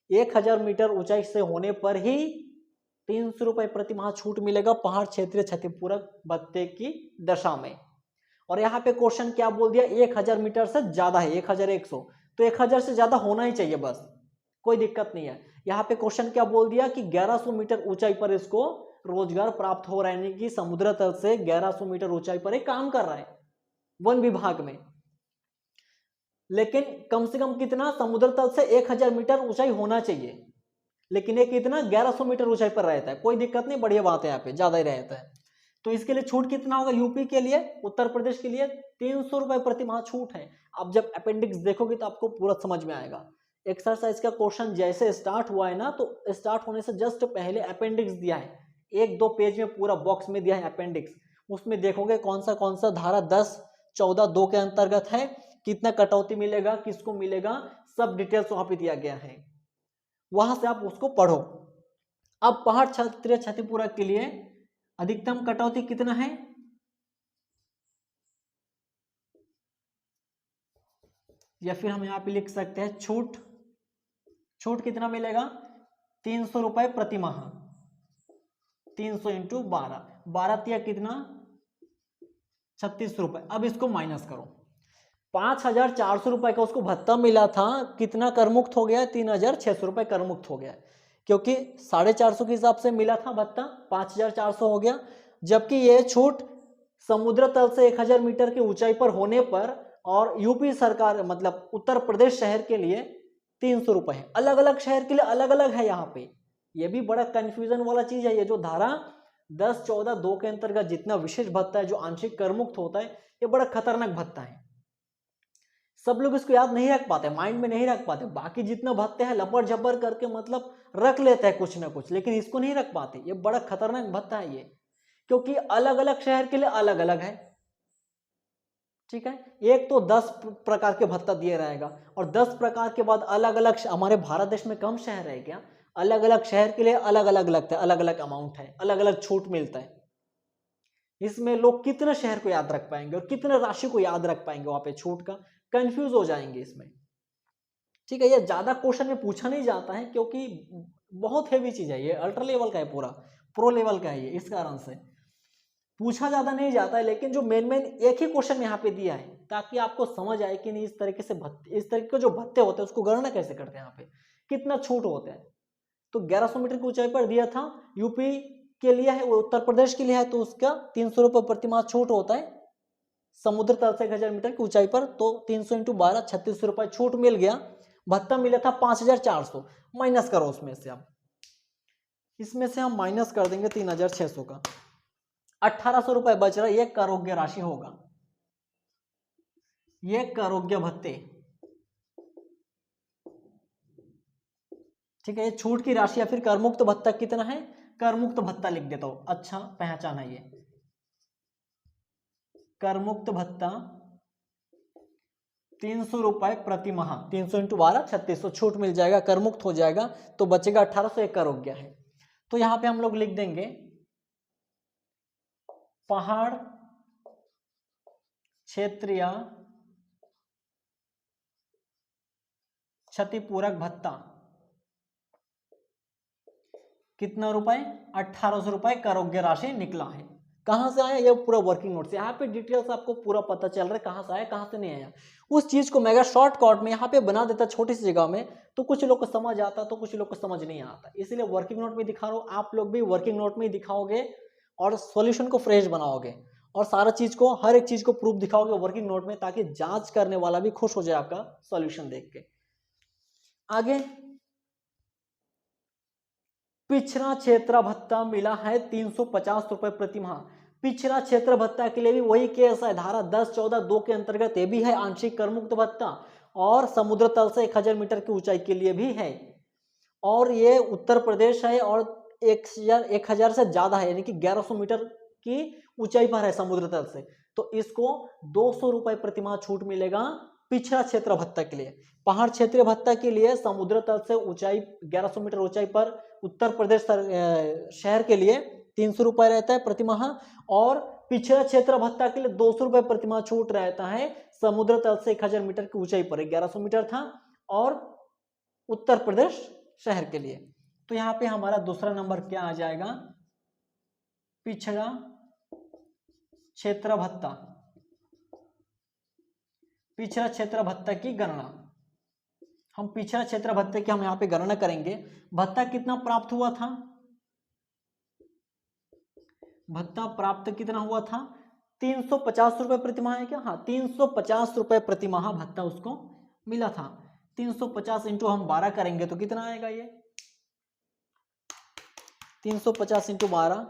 Speaker 1: 1000 मीटर ऊंचाई से होने पर ही 300 रुपए प्रति माह छूट मिलेगा पहाड़ क्षेत्रीय क्षतिपूरक भत्ते की दशा में। और यहाँ पे क्वेश्चन क्या बोल दिया? 1000 मीटर से ज्यादा है, 1100, तो 1000 से ज्यादा होना ही चाहिए, बस कोई दिक्कत नहीं है। यहाँ पे क्वेश्चन क्या बोल दिया कि 1100 मीटर ऊंचाई पर इसको रोजगार प्राप्त हो रहा है, यानी कि समुद्र तल से 1100 मीटर ऊंचाई पर एक काम कर रहा है वन विभाग में। लेकिन कम से कम कितना? समुद्र तल से 1000 मीटर ऊंचाई होना चाहिए, लेकिन ये कितना? 1100 मीटर ऊंचाई पर रहता है। कोई दिक्कत नहीं, बढ़िया बात है, यहाँ पे ज्यादा ही रहता है। तो इसके लिए छूट कितना होगा? यूपी के लिए, उत्तर प्रदेश के लिए 300 रुपए प्रति माह छूट है। अब जब अपेंडिक्स देखोगे तो आपको पूरा समझ में आएगा। एक्सरसाइज का क्वेश्चन जैसे स्टार्ट हुआ है ना, तो स्टार्ट होने से जस्ट पहले अपेंडिक्स दिया है, 1-2 पेज में पूरा बॉक्स में दिया है अपेंडिक्स। उसमें देखोगे कौन सा धारा 10, 14, 2 के अंतर्गत है, कितना कटौती मिलेगा, किसको मिलेगा, सब डिटेल्स वहां पे दिया गया है, वहां से आप उसको पढ़ो। अब पहाड़ क्षेत्रीय क्षतिपूरक के लिए अधिकतम कटौती कितना है? या फिर हम यहाँ पे लिख सकते हैं छूट कितना मिलेगा? 300 रुपए प्रति माह, 300 इंटू 12 तिया कितना? 36 रुपए। अब इसको माइनस करो, 5400 रुपए का उसको भत्ता मिला था, कितना करमुक्त हो गया? 3600 रुपए करमुक्त हो गया, क्योंकि 450 के हिसाब से मिला था भत्ता, 5400 हो गया। जबकि ये छूट समुद्र तल से 1000 मीटर की ऊंचाई पर होने पर और यूपी सरकार मतलब उत्तर प्रदेश शहर के लिए 300 रुपए है। अलग अलग शहर के लिए अलग अलग है। यहाँ पे ये भी बड़ा कंफ्यूजन वाला चीज है। ये जो धारा 10, 14, 2 के अंतर्गत जितना विशेष भत्ता है जो आंशिक करमुक्त होता है, ये बड़ा खतरनाक भत्ता है। सब लोग इसको याद नहीं रख पाते, माइंड में नहीं रख पाते। बाकी जितना भत्ते हैं लपड़ झपड़ करके मतलब रख लेते हैं कुछ ना कुछ, लेकिन इसको नहीं रख पाते। ये बड़ा खतरनाक भत्ता है ये, क्योंकि अलग अलग शहर के लिए अलग अलग है। ठीक है, एक तो 10 प्रकार के भत्ता दिए रहेगा और 10 प्रकार के बाद अलग अलग, हमारे भारत देश में कम शहर है क्या? अलग अलग शहर के लिए अलग अलग लगता है, अलग अलग अमाउंट है, अलग अलग छूट मिलता है। इसमें लोग कितने शहर को याद रख पाएंगे और कितने राशि को याद रख पाएंगे? वहां पे छूट का कंफ्यूज हो जाएंगे इसमें। ठीक है, ये ज्यादा क्वेश्चन में पूछा नहीं जाता है क्योंकि बहुत हेवी चीज है ये, अल्ट्रा लेवल का है, पूरा प्रो लेवल का है ये, इस कारण से पूछा ज्यादा नहीं जाता है। लेकिन जो मेन एक ही क्वेश्चन यहाँ पे दिया है ताकि आपको समझ आए कि नहीं इस तरीके से भत्ते, इस तरीके के जो भत्ते होते हैं उसको गणना कैसे करते हैं, यहाँ पे कितना छूट होता है। तो 1100 मीटर की ऊंचाई पर दिया था, यूपी के लिए है, वो उत्तर प्रदेश के लिए है, तो उसका 300 रुपये प्रति माह छूट होता है समुद्र तल से 1000 मीटर की ऊंचाई पर। तो 300 इंटू 12 36 रुपए छूट मिल गया। भत्ता मिला था 5400, माइनस करो उसमें से। अब इसमें से हम माइनस कर देंगे 3600 का, 1800 रुपए बच रहा है। ये करोग्य राशि होगा, ये करोग्य भत्ते। ठीक है, ये छूट की राशि या फिर करमुक्त भत्ता कितना है? करमुक्त भत्ता लिख देता हूं, अच्छा पहचान है ये। करमुक्त भत्ता 300 रुपए प्रति माह, 300 इंटू 12 3600 छूट मिल जाएगा, करमुक्त हो जाएगा, तो बचेगा 1800। एक करोग्य है, तो यहां पे हम लोग लिख देंगे पहाड़ क्षेत्रीय क्षतिपूरक भत्ता कितना रुपए? 1800 रुपए करोग्य राशि निकला है। कहाँ से आया, ये पूरा वर्किंग नोट से। यहाँ पे डिटेल्स आपको पूरा पता चल रहा है कहाँ से आया कहाँ से नहीं आया। उस चीज को मैं अगर शॉर्टकट में यहाँ पे बना देता छोटी सी जगह में तो कुछ लोग को समझ आता तो कुछ लोग को समझ नहीं आता, इसलिए वर्किंग नोट में दिखा रहा हूँ। आप लोग भी वर्किंग नोट में ही दिखाओगे और सॉल्यूशन को फ्रेश बनाओगे और सारा चीज को, हर एक चीज को प्रूफ दिखाओगे वर्किंग नोट में, ताकि जांच करने वाला भी खुश हो जाए आपका सॉल्यूशन देख के। आगे, पिछड़ा क्षेत्र भत्ता मिला है 350 रुपए प्रति माह। पिछड़ा क्षेत्र भत्ता के लिए भी वही केस है, धारा 10-14-2 के अंतर्गत ये भी है आंशिक कर मुक्त भत्ता, और समुद्र तल से 1000 मीटर की ऊंचाई के लिए भी है, और ये उत्तर प्रदेश है और 1000 से ज्यादा है, यानी कि 1100 मीटर की ऊंचाई पर है समुद्र तल से, तो इसको 200 रुपए प्रति माह छूट मिलेगा पिछड़ा क्षेत्र भत्ता के लिए। पहाड़ क्षेत्रीय भत्ता के लिए समुद्र तल से ऊंचाई 1100 मीटर ऊंचाई पर उत्तर प्रदेश शहर के लिए 300 रुपए रहता है प्रति माह, और पिछड़ा क्षेत्र भत्ता के लिए 200 रुपए प्रति माह छूट रहता है समुद्र तल से 1000 मीटर की ऊंचाई पर, 1100 मीटर था, और उत्तर प्रदेश शहर के लिए। तो यहाँ पे हमारा दूसरा नंबर क्या आ जाएगा, पिछड़ा क्षेत्र भत्ता। पिछड़ा क्षेत्र भत्ता की गणना, हम पिछड़ा क्षेत्र भत्ते की हम यहाँ पे गणना करेंगे। भत्ता कितना प्राप्त हुआ था, भत्ता प्राप्त कितना हुआ था, 350 रुपए प्रति माह है क्या, हाँ 350 रुपए प्रति माह भत्ता उसको मिला था। 350 इंटू हम 12 करेंगे तो कितना आएगा, ये 350 इंटू 12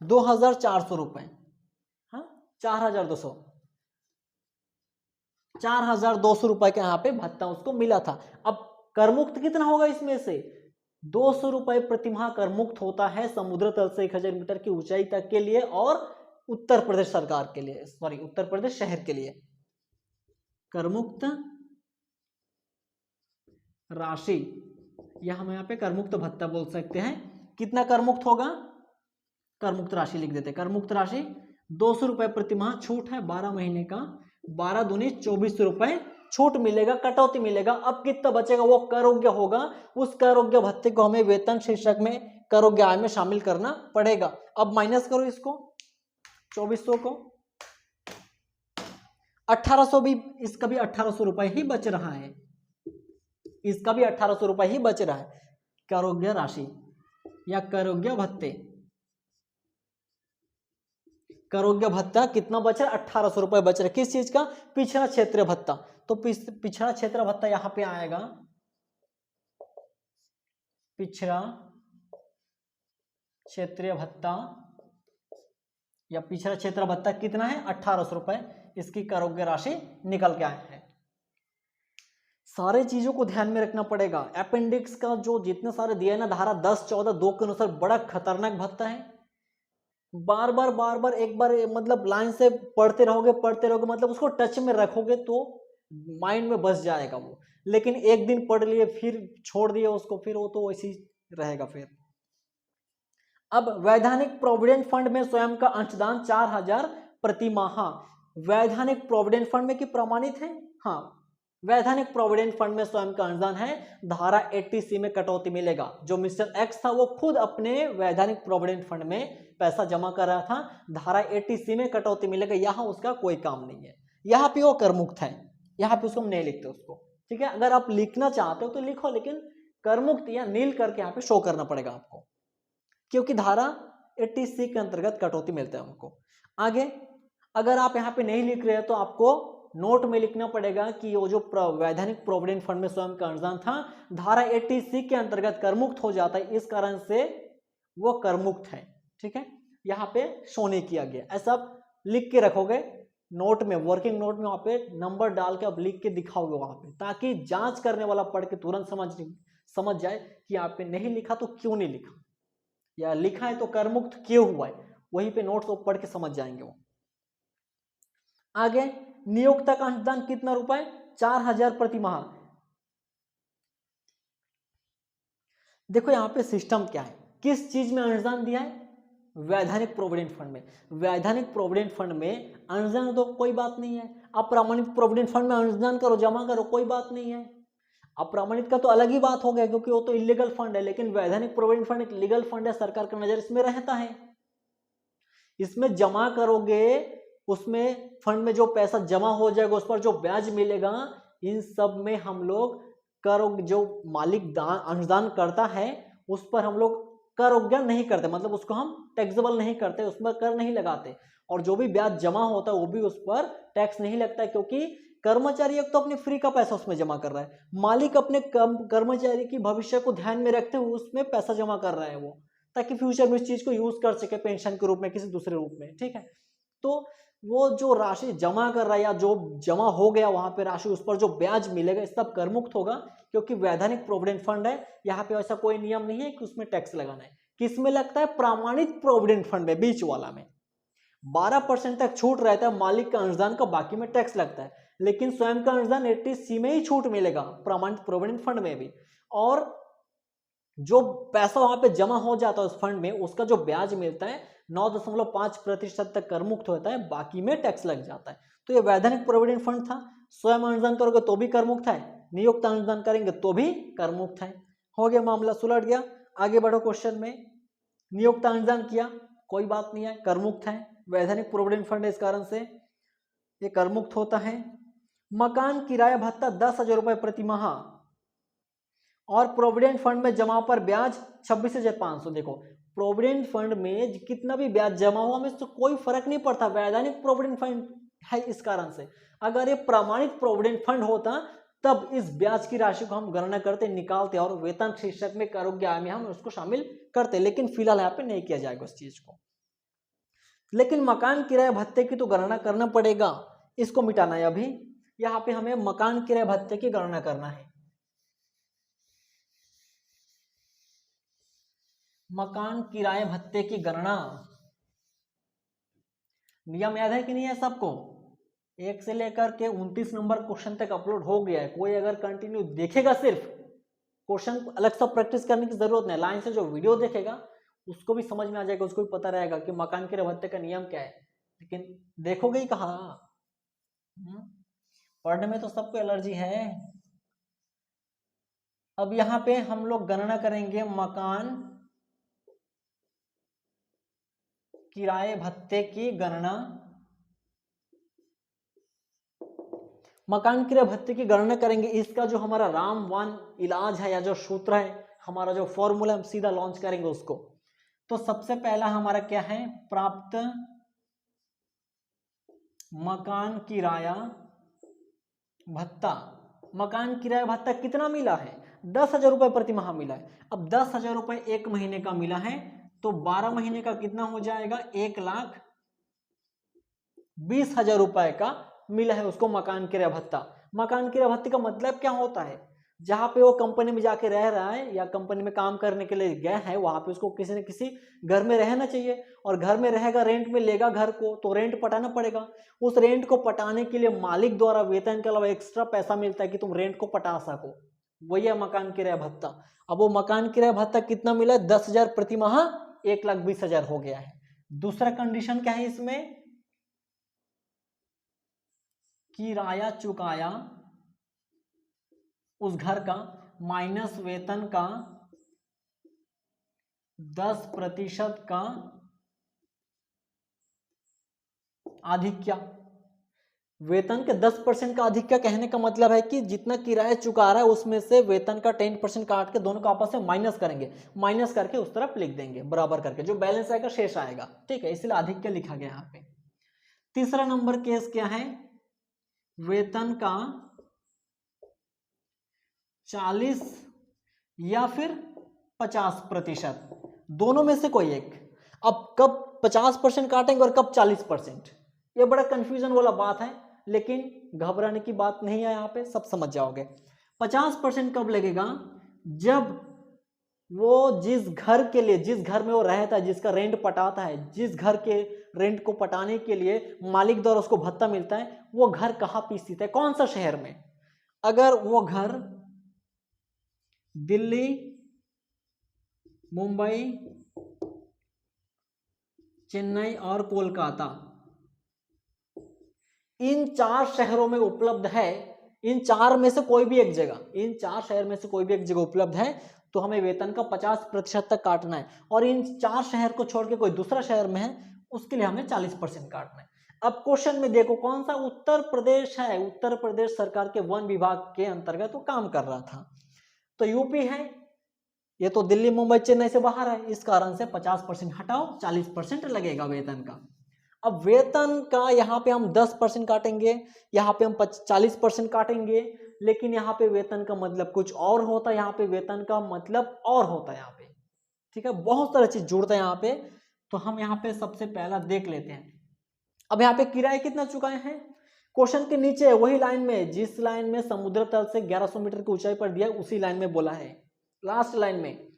Speaker 1: 2400 रुपए, हाँ 4200 रुपए का यहाँ पे भत्ता उसको मिला था। अब करमुक्त कितना होगा इसमें से, 200 रुपए प्रति माह करमुक्त होता है समुद्र तल से 1000 मीटर की ऊंचाई तक के लिए और उत्तर प्रदेश सरकार के लिए, सॉरी उत्तर प्रदेश शहर के लिए। करमुक्त राशि, यह हम यहाँ पे करमुक्त भत्ता बोल सकते हैं। कितना करमुक्त होगा, करमुक्त राशि लिख देते हैं। करमुक्त राशि 200 रुपए प्रति माह, छूट है 12 महीने का, 12 दूनी 24 रुपए छूट मिलेगा, कटौती मिलेगा। अब कितना बचेगा वो करोग्य होगा, उस करोग्य भत्ते को हमें वेतन शीर्षक में करोग्य आय में शामिल करना पड़ेगा। अब माइनस करो इसको, 2400 को 1800, भी इसका भी 1800 रुपए ही बच रहा है, इसका भी 1800 रुपए ही बच रहा है। करोग्य राशि या करोग्य भत्ते, करोग्य भत्ता कितना बच रहा है, 1800 रुपए बच रहा है। किस चीज का, पिछड़ा क्षेत्र भत्ता। तो पिछड़ा क्षेत्र भत्ता यहां पे आएगा, पिछड़ा क्षेत्रीय भत्ता या पिछड़ा क्षेत्र भत्ता कितना है, 1800 रुपए, इसकी करोग्य राशि निकल के आए हैं। सारे चीजों को ध्यान में रखना पड़ेगा। अपेंडिक्स का जो जितने सारे दिया है ना, धारा 10-14-2 के अनुसार बड़ा खतरनाक भत्ता है। बार बार एक बार मतलब लाइन से पढ़ते रहोगे, मतलब उसको टच में रखोगे तो माइंड में बस जाएगा वो, लेकिन एक दिन पढ़ लिए फिर छोड़ दिए उसको, फिर वो तो वैसे ही रहेगा फिर। अब वैधानिक प्रोविडेंट फंड में स्वयं का अंशदान 4000 प्रति माह। वैधानिक प्रोविडेंट फंड में कि प्रमाणित है, हाँ वैधानिक प्रोविडेंट फंड में स्वयं का अंशदान है। धारा 80C में कटौती मिलेगा। जो मिस्टर एक्स था वो खुद अपने वैधानिक प्रोविडेंट फंड में पैसा जमा कर रहा था, धारा 80C में कटौती मिलेगा, यहाँ उसका कोई काम नहीं है। यहाँ पे वो करमुक्त है, यहाँ पे उसको हम नहीं लिखते उसको, ठीक है। अगर आप लिखना चाहते हो तो लिखो, लेकिन करमुक्त या नील करके यहाँ पे शो करना पड़ेगा आपको, क्योंकि धारा 80C के अंतर्गत कटौती मिलता है हमको। आगे अगर आप यहाँ पे नहीं लिख रहे हैं तो आपको नोट में लिखना पड़ेगा कि वो जो वैधानिक प्रोविडेंट फंड में स्वयं का अंशदान था, धारा 80C के अंतर्गत करमुक्त हो जाता है, इस कारण से वो करमुक्त है, ठीक है। यहाँ पे शो नहीं किया गया, ऐसा आप लिख के रखोगे नोट में, वर्किंग नोट में, वहां पे नंबर डाल के आप लिख के दिखाओगे वहां पे, ताकि जांच करने वाला पढ़ के तुरंत समझ जाए कि आपने नहीं लिखा तो क्यों नहीं लिखा, या लिखा है तो करमुक्त क्यों हुआ है, वहीं पे नोट्स को पढ़ के समझ जाएंगे वो। आगे नियोक्ता का अंशदान कितना रुपए, 4000 प्रति माह। देखो यहाँ पे सिस्टम क्या है, किस चीज में अंशदान दिया है, वैधानिक प्रोविडेंट फंड में। वैधानिक प्रोविडेंट फंड में अंशदान तो कोई बात नहीं है, अप्रामाणिक प्रोविडेंट फंड में अंशदान करो, जमा करो, कोई बात नहीं है। अप्रामाणिक का तो अलग ही बात हो गया, क्योंकि वो तो इलीगल फंड है, लेकिन वैधानिक प्रोविडेंट फंड एक लीगल फंड है, सरकार का नजर इसमें रहता है। इसमें जमा करोगे, उसमें फंड में जो पैसा जमा हो जाएगा उस पर जो ब्याज मिलेगा, इन सब में हम लोग कर, जो मालिक दान अंशदान करता है उस पर हम लोग कर उज्ञान नहीं करते, मतलब उसको हम टैक्सेबल नहीं करते, उस पर कर नहीं लगाते। और जो भी ब्याज जमा होता है वो भी उस पर टैक्स नहीं लगता है, क्योंकि कर्मचारी एक तो अपने फ्री का पैसा उसमें जमा कर रहा है, मालिक अपने कर्मचारी की भविष्य को ध्यान में रखते हुए उसमें पैसा जमा कर रहा है वो, ताकि फ्यूचर में इस चीज को यूज कर सके पेंशन के रूप में, किसी दूसरे रूप में। ठीक है, तो वो जो राशि जमा कर रहा है या जो जमा हो गया वहां पे राशि, उस पर जो ब्याज मिलेगा इस सब कर मुक्त होगा, क्योंकि वैधानिक प्रोविडेंट फंड है। यहाँ पे ऐसा कोई नियम नहीं है कि उसमें टैक्स लगाना है। किसमें लगता है? प्रमाणित प्रोविडेंट फंड में, बीच वाला में 12% तक छूट रहता है मालिक का अंशदान का, बाकी में टैक्स लगता है। लेकिन स्वयं का अंशदान 80C में ही छूट मिलेगा, प्रमाणित प्रोविडेंट फंड में भी। और जो पैसा वहां पे जमा हो जाता है उस फंड में, उसका जो ब्याज मिलता है 9.5% तक कर मुक्त होता है, बाकी में टैक्स लग जाता है। तो ये वैधानिक प्रोविडेंट फंड था। स्वयं अंशदान करोगे तो भी कर मुक्त है, नियुक्त अंशदान करेंगे तो भी कर मुक्त है। हो गया, मामला सुलझ गया। आगे बढ़ो क्वेश्चन में। नियुक्त अंशदान किया, कोई बात नहीं है, कर मुक्त है, वैधानिक प्रोविडेंट फंड है, इस कारण से ये कर मुक्त होता है। मकान किराया भत्ता 10,000 रुपए प्रति माह और प्रोविडेंट फंड में जमा पर ब्याज 26,500। देखो, प्रोविडेंट फंड में कितना भी ब्याज जमा हुआ हमें तो कोई फर्क नहीं पड़ता, वैधानिक प्रोविडेंट फंड है, इस कारण से। अगर ये प्रमाणित प्रोविडेंट फंड होता तब इस ब्याज की राशि को हम गणना करते, निकालते और वेतन शीर्षक में करोगे आय में हम उसको शामिल करते, लेकिन फिलहाल यहाँ पे नहीं किया जाएगा उस चीज को। लेकिन मकान किराया भत्ते की तो गणना करना पड़ेगा, इसको मिटाना है अभी। यहाँ पे हमें मकान किराया भत्ते की गणना करना है। मकान किराए भत्ते की गणना, नियम याद है कि नहीं है सबको? 1 से लेकर के 29 नंबर क्वेश्चन तक अपलोड हो गया है। कोई अगर कंटिन्यू देखेगा, सिर्फ क्वेश्चन अलग से प्रैक्टिस करने की जरूरत नहीं, लाइन से जो वीडियो देखेगा उसको भी समझ में आ जाएगा, उसको भी पता रहेगा कि मकान किराए भत्ते का नियम क्या है। लेकिन देखोगे ही कहाँ, पढ़ने में तो सबको एलर्जी है। अब यहाँ पे हम लोग गणना करेंगे मकान किराए भत्ते की गणना। मकान किराए भत्ते की गणना करेंगे, इसका जो हमारा रामबाण इलाज है या जो सूत्र है, हमारा जो फॉर्मूला हम सीधा लॉन्च करेंगे उसको। तो सबसे पहला हमारा क्या है? प्राप्त मकान किराया भत्ता। मकान किराया भत्ता कितना मिला है? 10,000 रुपए प्रति माह मिला है। अब 10,000 रुपए एक महीने का मिला है, तो 12 महीने का कितना हो जाएगा? 1,20,000 रुपए का मिला है उसको मकान किराया भत्ता। मकान किराया भत्ते का मतलब क्या होता है? जहां पे वो कंपनी में जाके रह रहा है या कंपनी में काम करने के लिए गया है, वहां पे उसको किसी न किसी घर में रहना चाहिए, और घर में रहेगा, रेंट में लेगा घर को, तो रेंट पटाना पड़ेगा। उस रेंट को पटाने के लिए मालिक द्वारा वेतन के अलावा एक्स्ट्रा पैसा मिलता है कि तुम रेंट को पटा सको, वही है मकान किराया भत्ता। अब वो मकान किराया भत्ता कितना मिला है? 10,000 प्रति माह, 1,20,000 हो गया है। दूसरा कंडीशन क्या है इसमें? किराया चुकाया उस घर का माइनस वेतन का 10% का आधिक्य। वेतन के 10% का आधिक्य कहने का मतलब है कि जितना किराया चुका रहा है उसमें से वेतन का 10% काट के दोनों को आपस में माइनस करेंगे, माइनस करके उस तरफ लिख देंगे बराबर करके, जो बैलेंस आएगा शेष आएगा। ठीक है, इसलिए आधिक्य लिखा गया यहाँ पे। तीसरा नंबर केस क्या है? वेतन का 40 या फिर 50%, दोनों में से कोई एक। अब कब 50% काटेंगे और कब 40%, ये बड़ा कंफ्यूजन वाला बात है, लेकिन घबराने की बात नहीं है, यहाँ पे सब समझ जाओगे। 50% कब लगेगा? जब वो जिस घर के लिए, जिस घर में वो रहता है, जिसका रेंट पटाता है, जिस घर के रेंट को पटाने के लिए मालिक द्वारा उसको भत्ता मिलता है, वो घर कहाँ पे स्थित है, कौन सा शहर में? अगर वो घर दिल्ली, मुंबई, चेन्नई और कोलकाता, इन 4 शहरों में उपलब्ध है, इन 4 में से कोई भी एक जगह, इन 4 शहर में से कोई भी एक जगह उपलब्ध है, तो हमें वेतन का 50% तक काटना है। और इन 4 शहर को छोड़ के कोई दूसरा शहर में है, उसके लिए हमें 40% काटना है। अब क्वेश्चन में देखो कौन सा उत्तर प्रदेश है, उत्तर प्रदेश सरकार के वन विभाग के अंतर्गत वो काम कर रहा था, तो यूपी है। ये तो दिल्ली मुंबई चेन्नई से बाहर है, इस कारण से 50% हटाओ, 40% लगेगा वेतन का। अब वेतन का यहाँ पे हम 10% काटेंगे, यहाँ पे हम 40% काटेंगे, लेकिन यहाँ पे वेतन का मतलब कुछ और होता है, यहाँ पे वेतन का मतलब और होता है यहाँ पे, ठीक है। बहुत सारा चीज जुड़ता है यहाँ पे, तो हम यहाँ पे सबसे पहला देख लेते हैं। अब यहाँ पे किराया कितना चुकाए हैं, क्वेश्चन के नीचे वही लाइन में, जिस लाइन में समुद्र तल से 1100 मीटर की ऊंचाई पर दिया उसी लाइन में बोला है, लास्ट लाइन में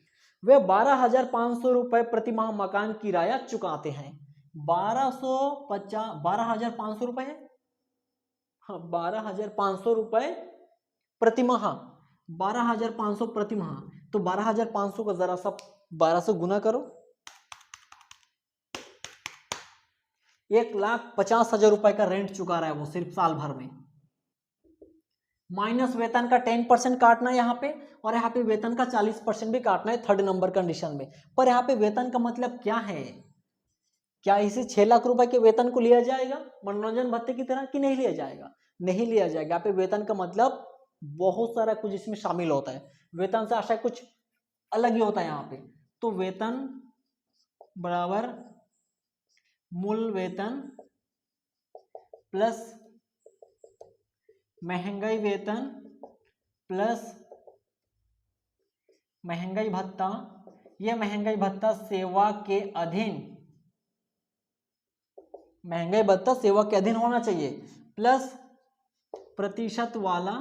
Speaker 1: वे 12,500 रुपए प्रति माह मकान किराया चुकाते हैं। 12,500 रुपए है, हाँ 12,500 रुपए प्रति माह, 12,500 प्रति माह, तो 12,500 का जरा सा 12 से गुना करो, 1,50,000 रुपए का रेंट चुका रहा है वो सिर्फ साल भर में, माइनस वेतन का 10% काटना है यहाँ पे, और यहाँ पे वेतन का 40% भी काटना है थर्ड नंबर कंडीशन में। पर यहाँ पे वेतन का मतलब क्या है, क्या इसे 6 लाख रुपए के वेतन को लिया जाएगा मनोरंजन भत्ते की तरह कि नहीं लिया जाएगा, नहीं लिया जाएगा। यहाँ पे वेतन का मतलब बहुत सारा कुछ इसमें शामिल होता है, वेतन से आशय कुछ अलग ही होता है यहाँ पे। तो वेतन बराबर मूल वेतन प्लस महंगाई वेतन प्लस महंगाई भत्ता, यह महंगाई भत्ता सेवा के अधीन, महंगाई भत्ता सेवा के अधीन होना चाहिए, प्लस प्रतिशत वाला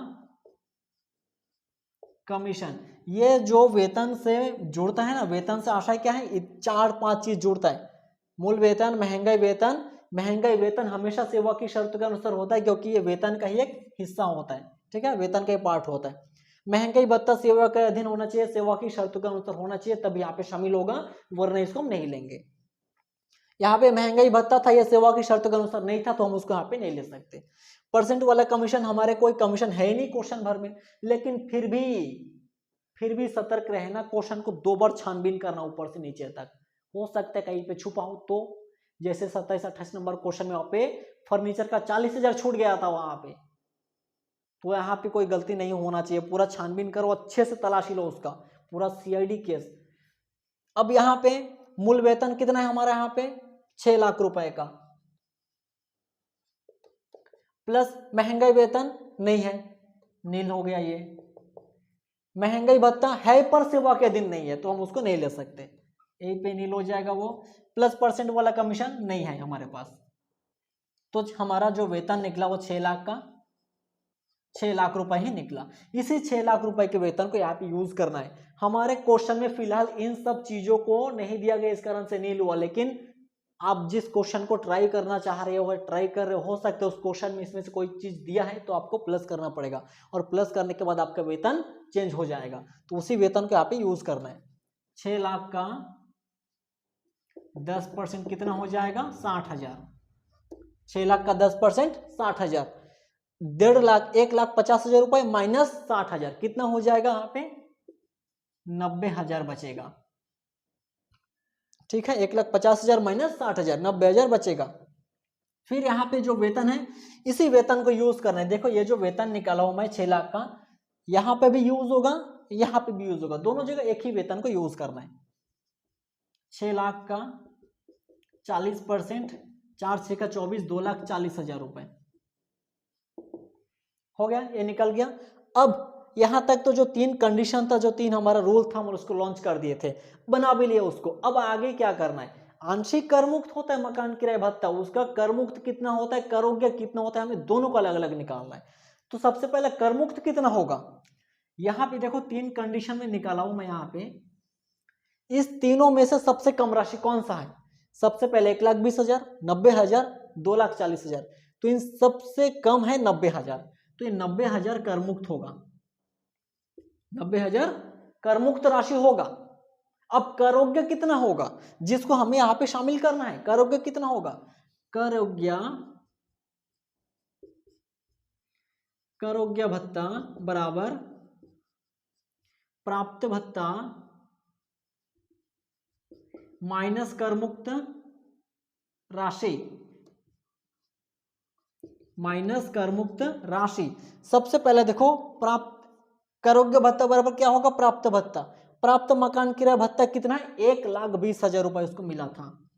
Speaker 1: कमीशन। ये जो वेतन से जुड़ता है ना, वेतन से आशय क्या है, 4-5 चीज जुड़ता है, मूल वेतन, महंगाई वेतन। महंगाई वेतन हमेशा सेवा की शर्त के अनुसार होता है, क्योंकि ये वेतन का ही एक हिस्सा होता है, ठीक है, वेतन का एक पार्ट होता है। महंगाई भत्ता सेवा के अधीन होना चाहिए, सेवा की शर्तों के अनुसार होना चाहिए, तब यहाँ पे शामिल होगा, वरना इसको हम नहीं लेंगे। यहाँ पे महंगाई भत्ता था, यह सेवा की शर्तों के अनुसार नहीं था, तो हम उसको यहाँ पे नहीं ले सकते। परसेंट वाला कमीशन, हमारे कोई कमीशन है ही नहीं क्वेश्चन भर में, लेकिन फिर भी सतर्क रहना, क्वेश्चन को 2 बार छानबीन करना ऊपर से नीचे तक, हो सकता है कहीं पे छुपा हो। तो जैसे 27-28 नंबर क्वेश्चन में वहां पे फर्नीचर का 40,000 छूट गया था वहां पे, तो यहाँ पे कोई गलती नहीं होना चाहिए, पूरा छानबीन करो, अच्छे से तलाशी लो उसका, पूरा सीआईडी केस। अब यहाँ पे मूल वेतन कितना है हमारा, यहाँ पे 6 लाख रुपए का, प्लस महंगाई वेतन नहीं है, नील हो गया ये। महंगाई भत्ता है पर सेवा के दिन नहीं है, तो हम उसको नहीं ले सकते, यही पे नील हो जाएगा वो। प्लस परसेंट वाला कमीशन नहीं है हमारे पास, तो हमारा जो वेतन निकला वो 6 लाख का 6 लाख रुपए ही निकला। इसी 6 लाख रुपए के वेतन को यहाँ पे यूज करना है। हमारे क्वेश्चन में फिलहाल इन सब चीजों को नहीं दिया गया, इस कारण से नील हुआ, लेकिन आप जिस क्वेश्चन को ट्राई करना चाह रहे हो, ट्राई कर रहे हो सकते हो उस क्वेश्चन में इसमें से कोई चीज दिया है तो आपको प्लस करना पड़ेगा, और प्लस करने के बाद आपका वेतन चेंज हो जाएगा, तो उसी वेतन को यहाँ पे यूज करना है। 6 लाख का 10% कितना हो जाएगा, 60,000। 6 लाख का 10% 60,000, 1.5 लाख 1,50,000 रुपए माइनस 60,000 कितना हो जाएगा, यहाँ पे 90,000 बचेगा, ठीक है। 1,50,000 माइनस 60,000, 90,000 बचेगा। फिर यहाँ पे जो वेतन है, इसी वेतन को यूज करना है। देखो ये जो वेतन निकाला हूं मैं 6 लाख का, यहाँ पे भी यूज होगा, यहाँ पे भी यूज होगा, दोनों जगह एक ही वेतन को यूज करना है। 6 लाख का 40%, 4 का 24, 2,40,000 रुपए हो गया, ये निकल गया। अब यहां तक तो जो 3 कंडीशन था, जो 3 हमारा रूल था, हम उसको लॉन्च कर दिए थे, बना भी लिया उसको। अब आगे क्या करना है, आंशिक कर मुक्त होता है मकान किराया भत्ता, उसका कर मुक्त कितना होता है, करोगे कितना होता है, हमें दोनों को अलग अलग निकालना है। तो सबसे पहले कर मुक्त कितना होगा, यहां पे देखो 3 कंडीशन में निकाला हूं मैं यहाँ पे, इस तीनों में से सबसे कम राशि कौन सा है, सबसे पहले 1,20,000, 90,000, 2,40,000, तो इन सबसे कम है 90,000, तो ये 90,000 कर मुक्त होगा, 90,000 कर मुक्त राशि होगा। अब करोग्य कितना होगा, जिसको हमें यहां पे शामिल करना है, करोग्य कितना होगा, करोग्य भत्ता बराबर प्राप्त भत्ता माइनस कर मुक्त राशि माइनस कर मुक्त राशि। सबसे पहले देखो प्राप्त करोगे भत्ता बराबर क्या होगा, प्राप्त भत्ता। प्राप्त मकान किराया भत्ता कितना है, 1,20,000 रुपए उसको मिला था,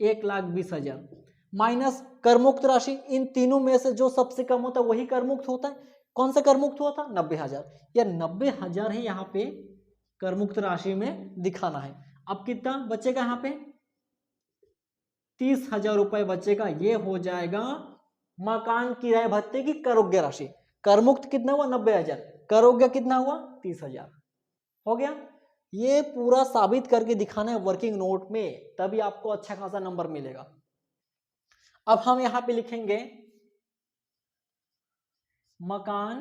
Speaker 1: 1,20,000 माइनस कर मुक्त राशि। इन तीनों में से जो सबसे कम होता है वही कर मुक्त होता है। कौन सा कर मुक्त हुआ था, 90,000। या 90,000 ही यहाँ पे कर मुक्त राशि में दिखाना है। अब कितना बचेगा यहाँ पे, 30,000 रुपए बचेगा। ये हो जाएगा मकान किराए भत्ते की करोग्य राशि। कर मुक्त कितना हुआ, 90,000, करोग्य कितना हुआ, 30,000। हो गया। ये पूरा साबित करके दिखाना है वर्किंग नोट में, तभी आपको अच्छा खासा नंबर मिलेगा। अब हम यहां पे लिखेंगे मकान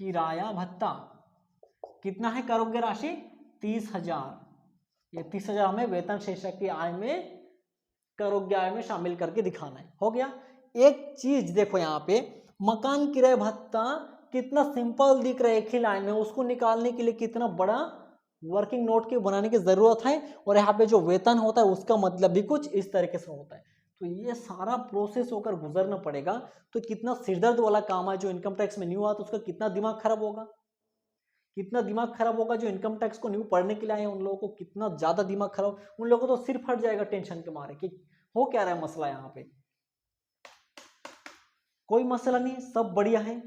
Speaker 1: किराया भत्ता कितना है, करोग्य राशि 30,000। ये 30,000 हमें वेतन शीर्षक की आय में, करोग्य आय में शामिल करके दिखाना है। हो गया। एक चीज देखो यहाँ पे, मकान किराया भत्ता कितना सिंपल दिख रहा है एक ही लाइन में, उसको निकालने के लिए कितना बड़ा वर्किंग नोट के बनाने की जरूरत है। और यहाँ पे जो वेतन होता है उसका मतलब भी कुछ इस तरीके से होता है। तो ये सारा प्रोसेस होकर गुजरना पड़ेगा। तो कितना सिरदर्द वाला काम है। जो इनकम टैक्स में न्यू आता है उसका कितना दिमाग खराब होगा, कितना दिमाग खराब होगा। जो इनकम टैक्स को न्यू पढ़ने के लिए आए हैं उन लोगों को कितना ज्यादा दिमाग खराब, उन लोगों को तो सिर फट जाएगा टेंशन के मारे कि हो क्या रहा है मसला यहाँ पे। कोई मसला नहीं, सब बढ़िया है,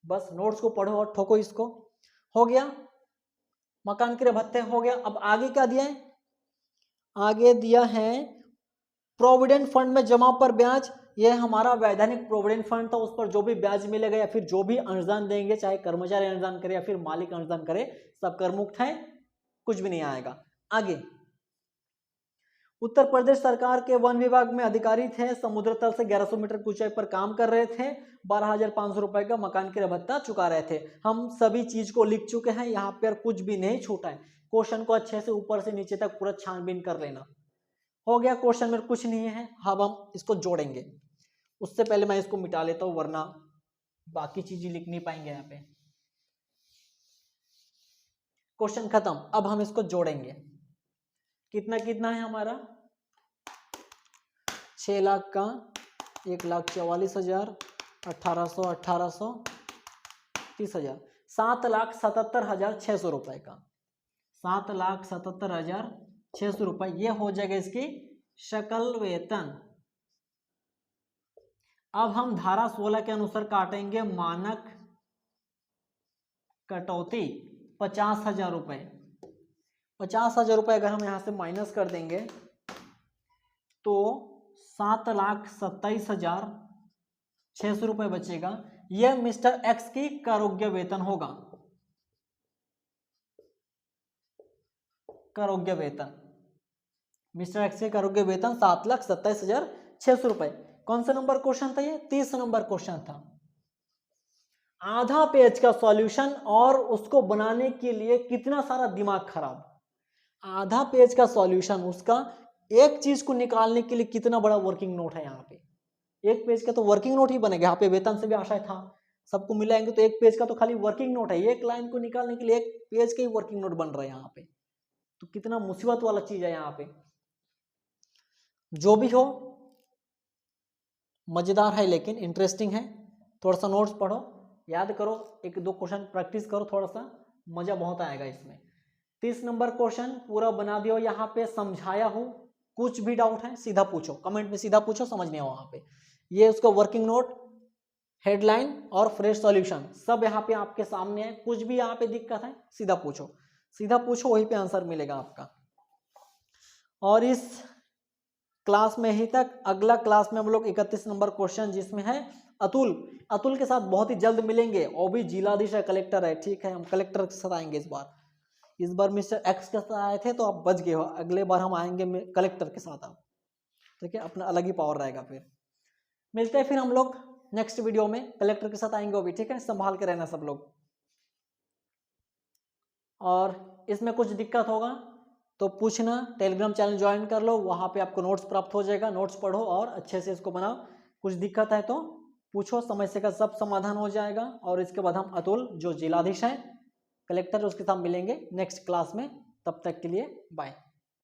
Speaker 1: बस नोट्स को पढ़ो और ठोको इसको। हो गया, मकान किराया भत्ते हो गया। अब आगे क्या दिया है, आगे दिया है प्रोविडेंट फंड में जमा पर ब्याज। यह हमारा वैधानिक प्रोविडेंट फंड था, उस पर जो भी ब्याज मिलेगा या फिर जो भी अनुदान देंगे, चाहे कर्मचारी अनुदान करे या फिर मालिक अनुदान करे, सब कर मुक्त है, कुछ भी नहीं आएगा। आगे उत्तर प्रदेश सरकार के वन विभाग में अधिकारी थे, समुद्र तल से 1100 मीटर की ऊंचाई पर काम कर रहे थे, 12,500 रुपए का मकान किराया भत्ता चुका रहे थे। हम सभी चीज को लिख चुके हैं, यहाँ पर कुछ भी नहीं छूटा है। क्वेश्चन को अच्छे से ऊपर से नीचे तक पूरा छानबीन कर लेना। हो गया, क्वेश्चन में कुछ नहीं है। अब हम इसको जोड़ेंगे। उससे पहले मैं इसको मिटा लेता हूं, वरना बाकी चीजें लिख नहीं पाएंगे यहाँ पे। क्वेश्चन खत्म। अब हम इसको जोड़ेंगे। कितना कितना है हमारा, 6 लाख का 1,44,000, 1,800, 1,800, 30,000, 7,77,600 रुपए का, 7,77,600 रुपए। ये हो जाएगा इसकी शकल वेतन। अब हम धारा 16 के अनुसार काटेंगे मानक कटौती 50,000 रुपए। 50,000 रुपए अगर हम यहां से माइनस कर देंगे तो 7,27,600 रुपए बचेगा। यह मिस्टर एक्स की करोग्य वेतन होगा, करोग्य वेतन, मिस्टर एक्स के करोग्य वेतन 7,27,600 रुपए। कौन सा नंबर क्वेश्चन था ये, 30 नंबर क्वेश्चन था। आधा पेज का सॉल्यूशन और उसको बनाने के लिए कितना सारा दिमाग खराब। आधा पेज का सॉल्यूशन, उसका एक चीज को निकालने के लिए कितना बड़ा वर्किंग नोट है। यहाँ पे एक पेज का तो वर्किंग नोट ही बनेगा। यहाँ पे वेतन से भी आशा था, सबको मिलाएंगे तो एक पेज का तो खाली वर्किंग नोट है। एक लाइन को निकालने के लिए एक पेज का ही वर्किंग नोट बन रहा है यहाँ पे। तो कितना मुसीबत वाला चीज है यहाँ पे। जो भी हो, मजेदार है लेकिन इंटरेस्टिंग है। थोड़ा सा नोट्स पढ़ो, याद करो, एक दो क्वेश्चन प्रैक्टिस करो, थोड़ा सा मजा बहुत आएगा इसमें। 30 नंबर क्वेश्चन पूरा बना दियो। यहाँ पे समझाया हूं, कुछ भी डाउट है सीधा पूछो, कमेंट में सीधा पूछो, समझ नहीं हो वहां पे। ये उसका वर्किंग नोट, हेडलाइन और फ्रेश सॉल्यूशन सब यहाँ पे आपके सामने है। कुछ भी यहाँ पे दिक्कत है सीधा पूछो, सीधा पूछो, वहीं पे आंसर मिलेगा आपका। और इस क्लास में ही तक, अगला क्लास में हम लोग 31 नंबर क्वेश्चन जिसमें है अतुल के साथ बहुत ही जल्द मिलेंगे। वो भी जिलाधीश है, कलेक्टर है, ठीक है। हम कलेक्टर के साथ आएंगे इस बार मिस्टर एक्स के साथ आए थे तो आप बच गए हो, अगले बार हम आएंगे कलेक्टर के साथ आप, ठीक है। अपना अलग ही पावर रहेगा। फिर मिलते हैं फिर हम लोग नेक्स्ट वीडियो में, कलेक्टर के साथ आएंगे वो भी, ठीक है। संभाल के रहना सब लोग। और इसमें कुछ दिक्कत होगा तो पूछना, टेलीग्राम चैनल ज्वाइन कर लो, वहां पे आपको नोट्स प्राप्त हो जाएगा। नोट्स पढ़ो और अच्छे से इसको बनाओ। कुछ दिक्कत है तो पूछो, समस्या का सब समाधान हो जाएगा। और इसके बाद हम अतुल जो जिलाधीश है, कलेक्टर, उसके साथ मिलेंगे नेक्स्ट क्लास में। तब तक के लिए बाय।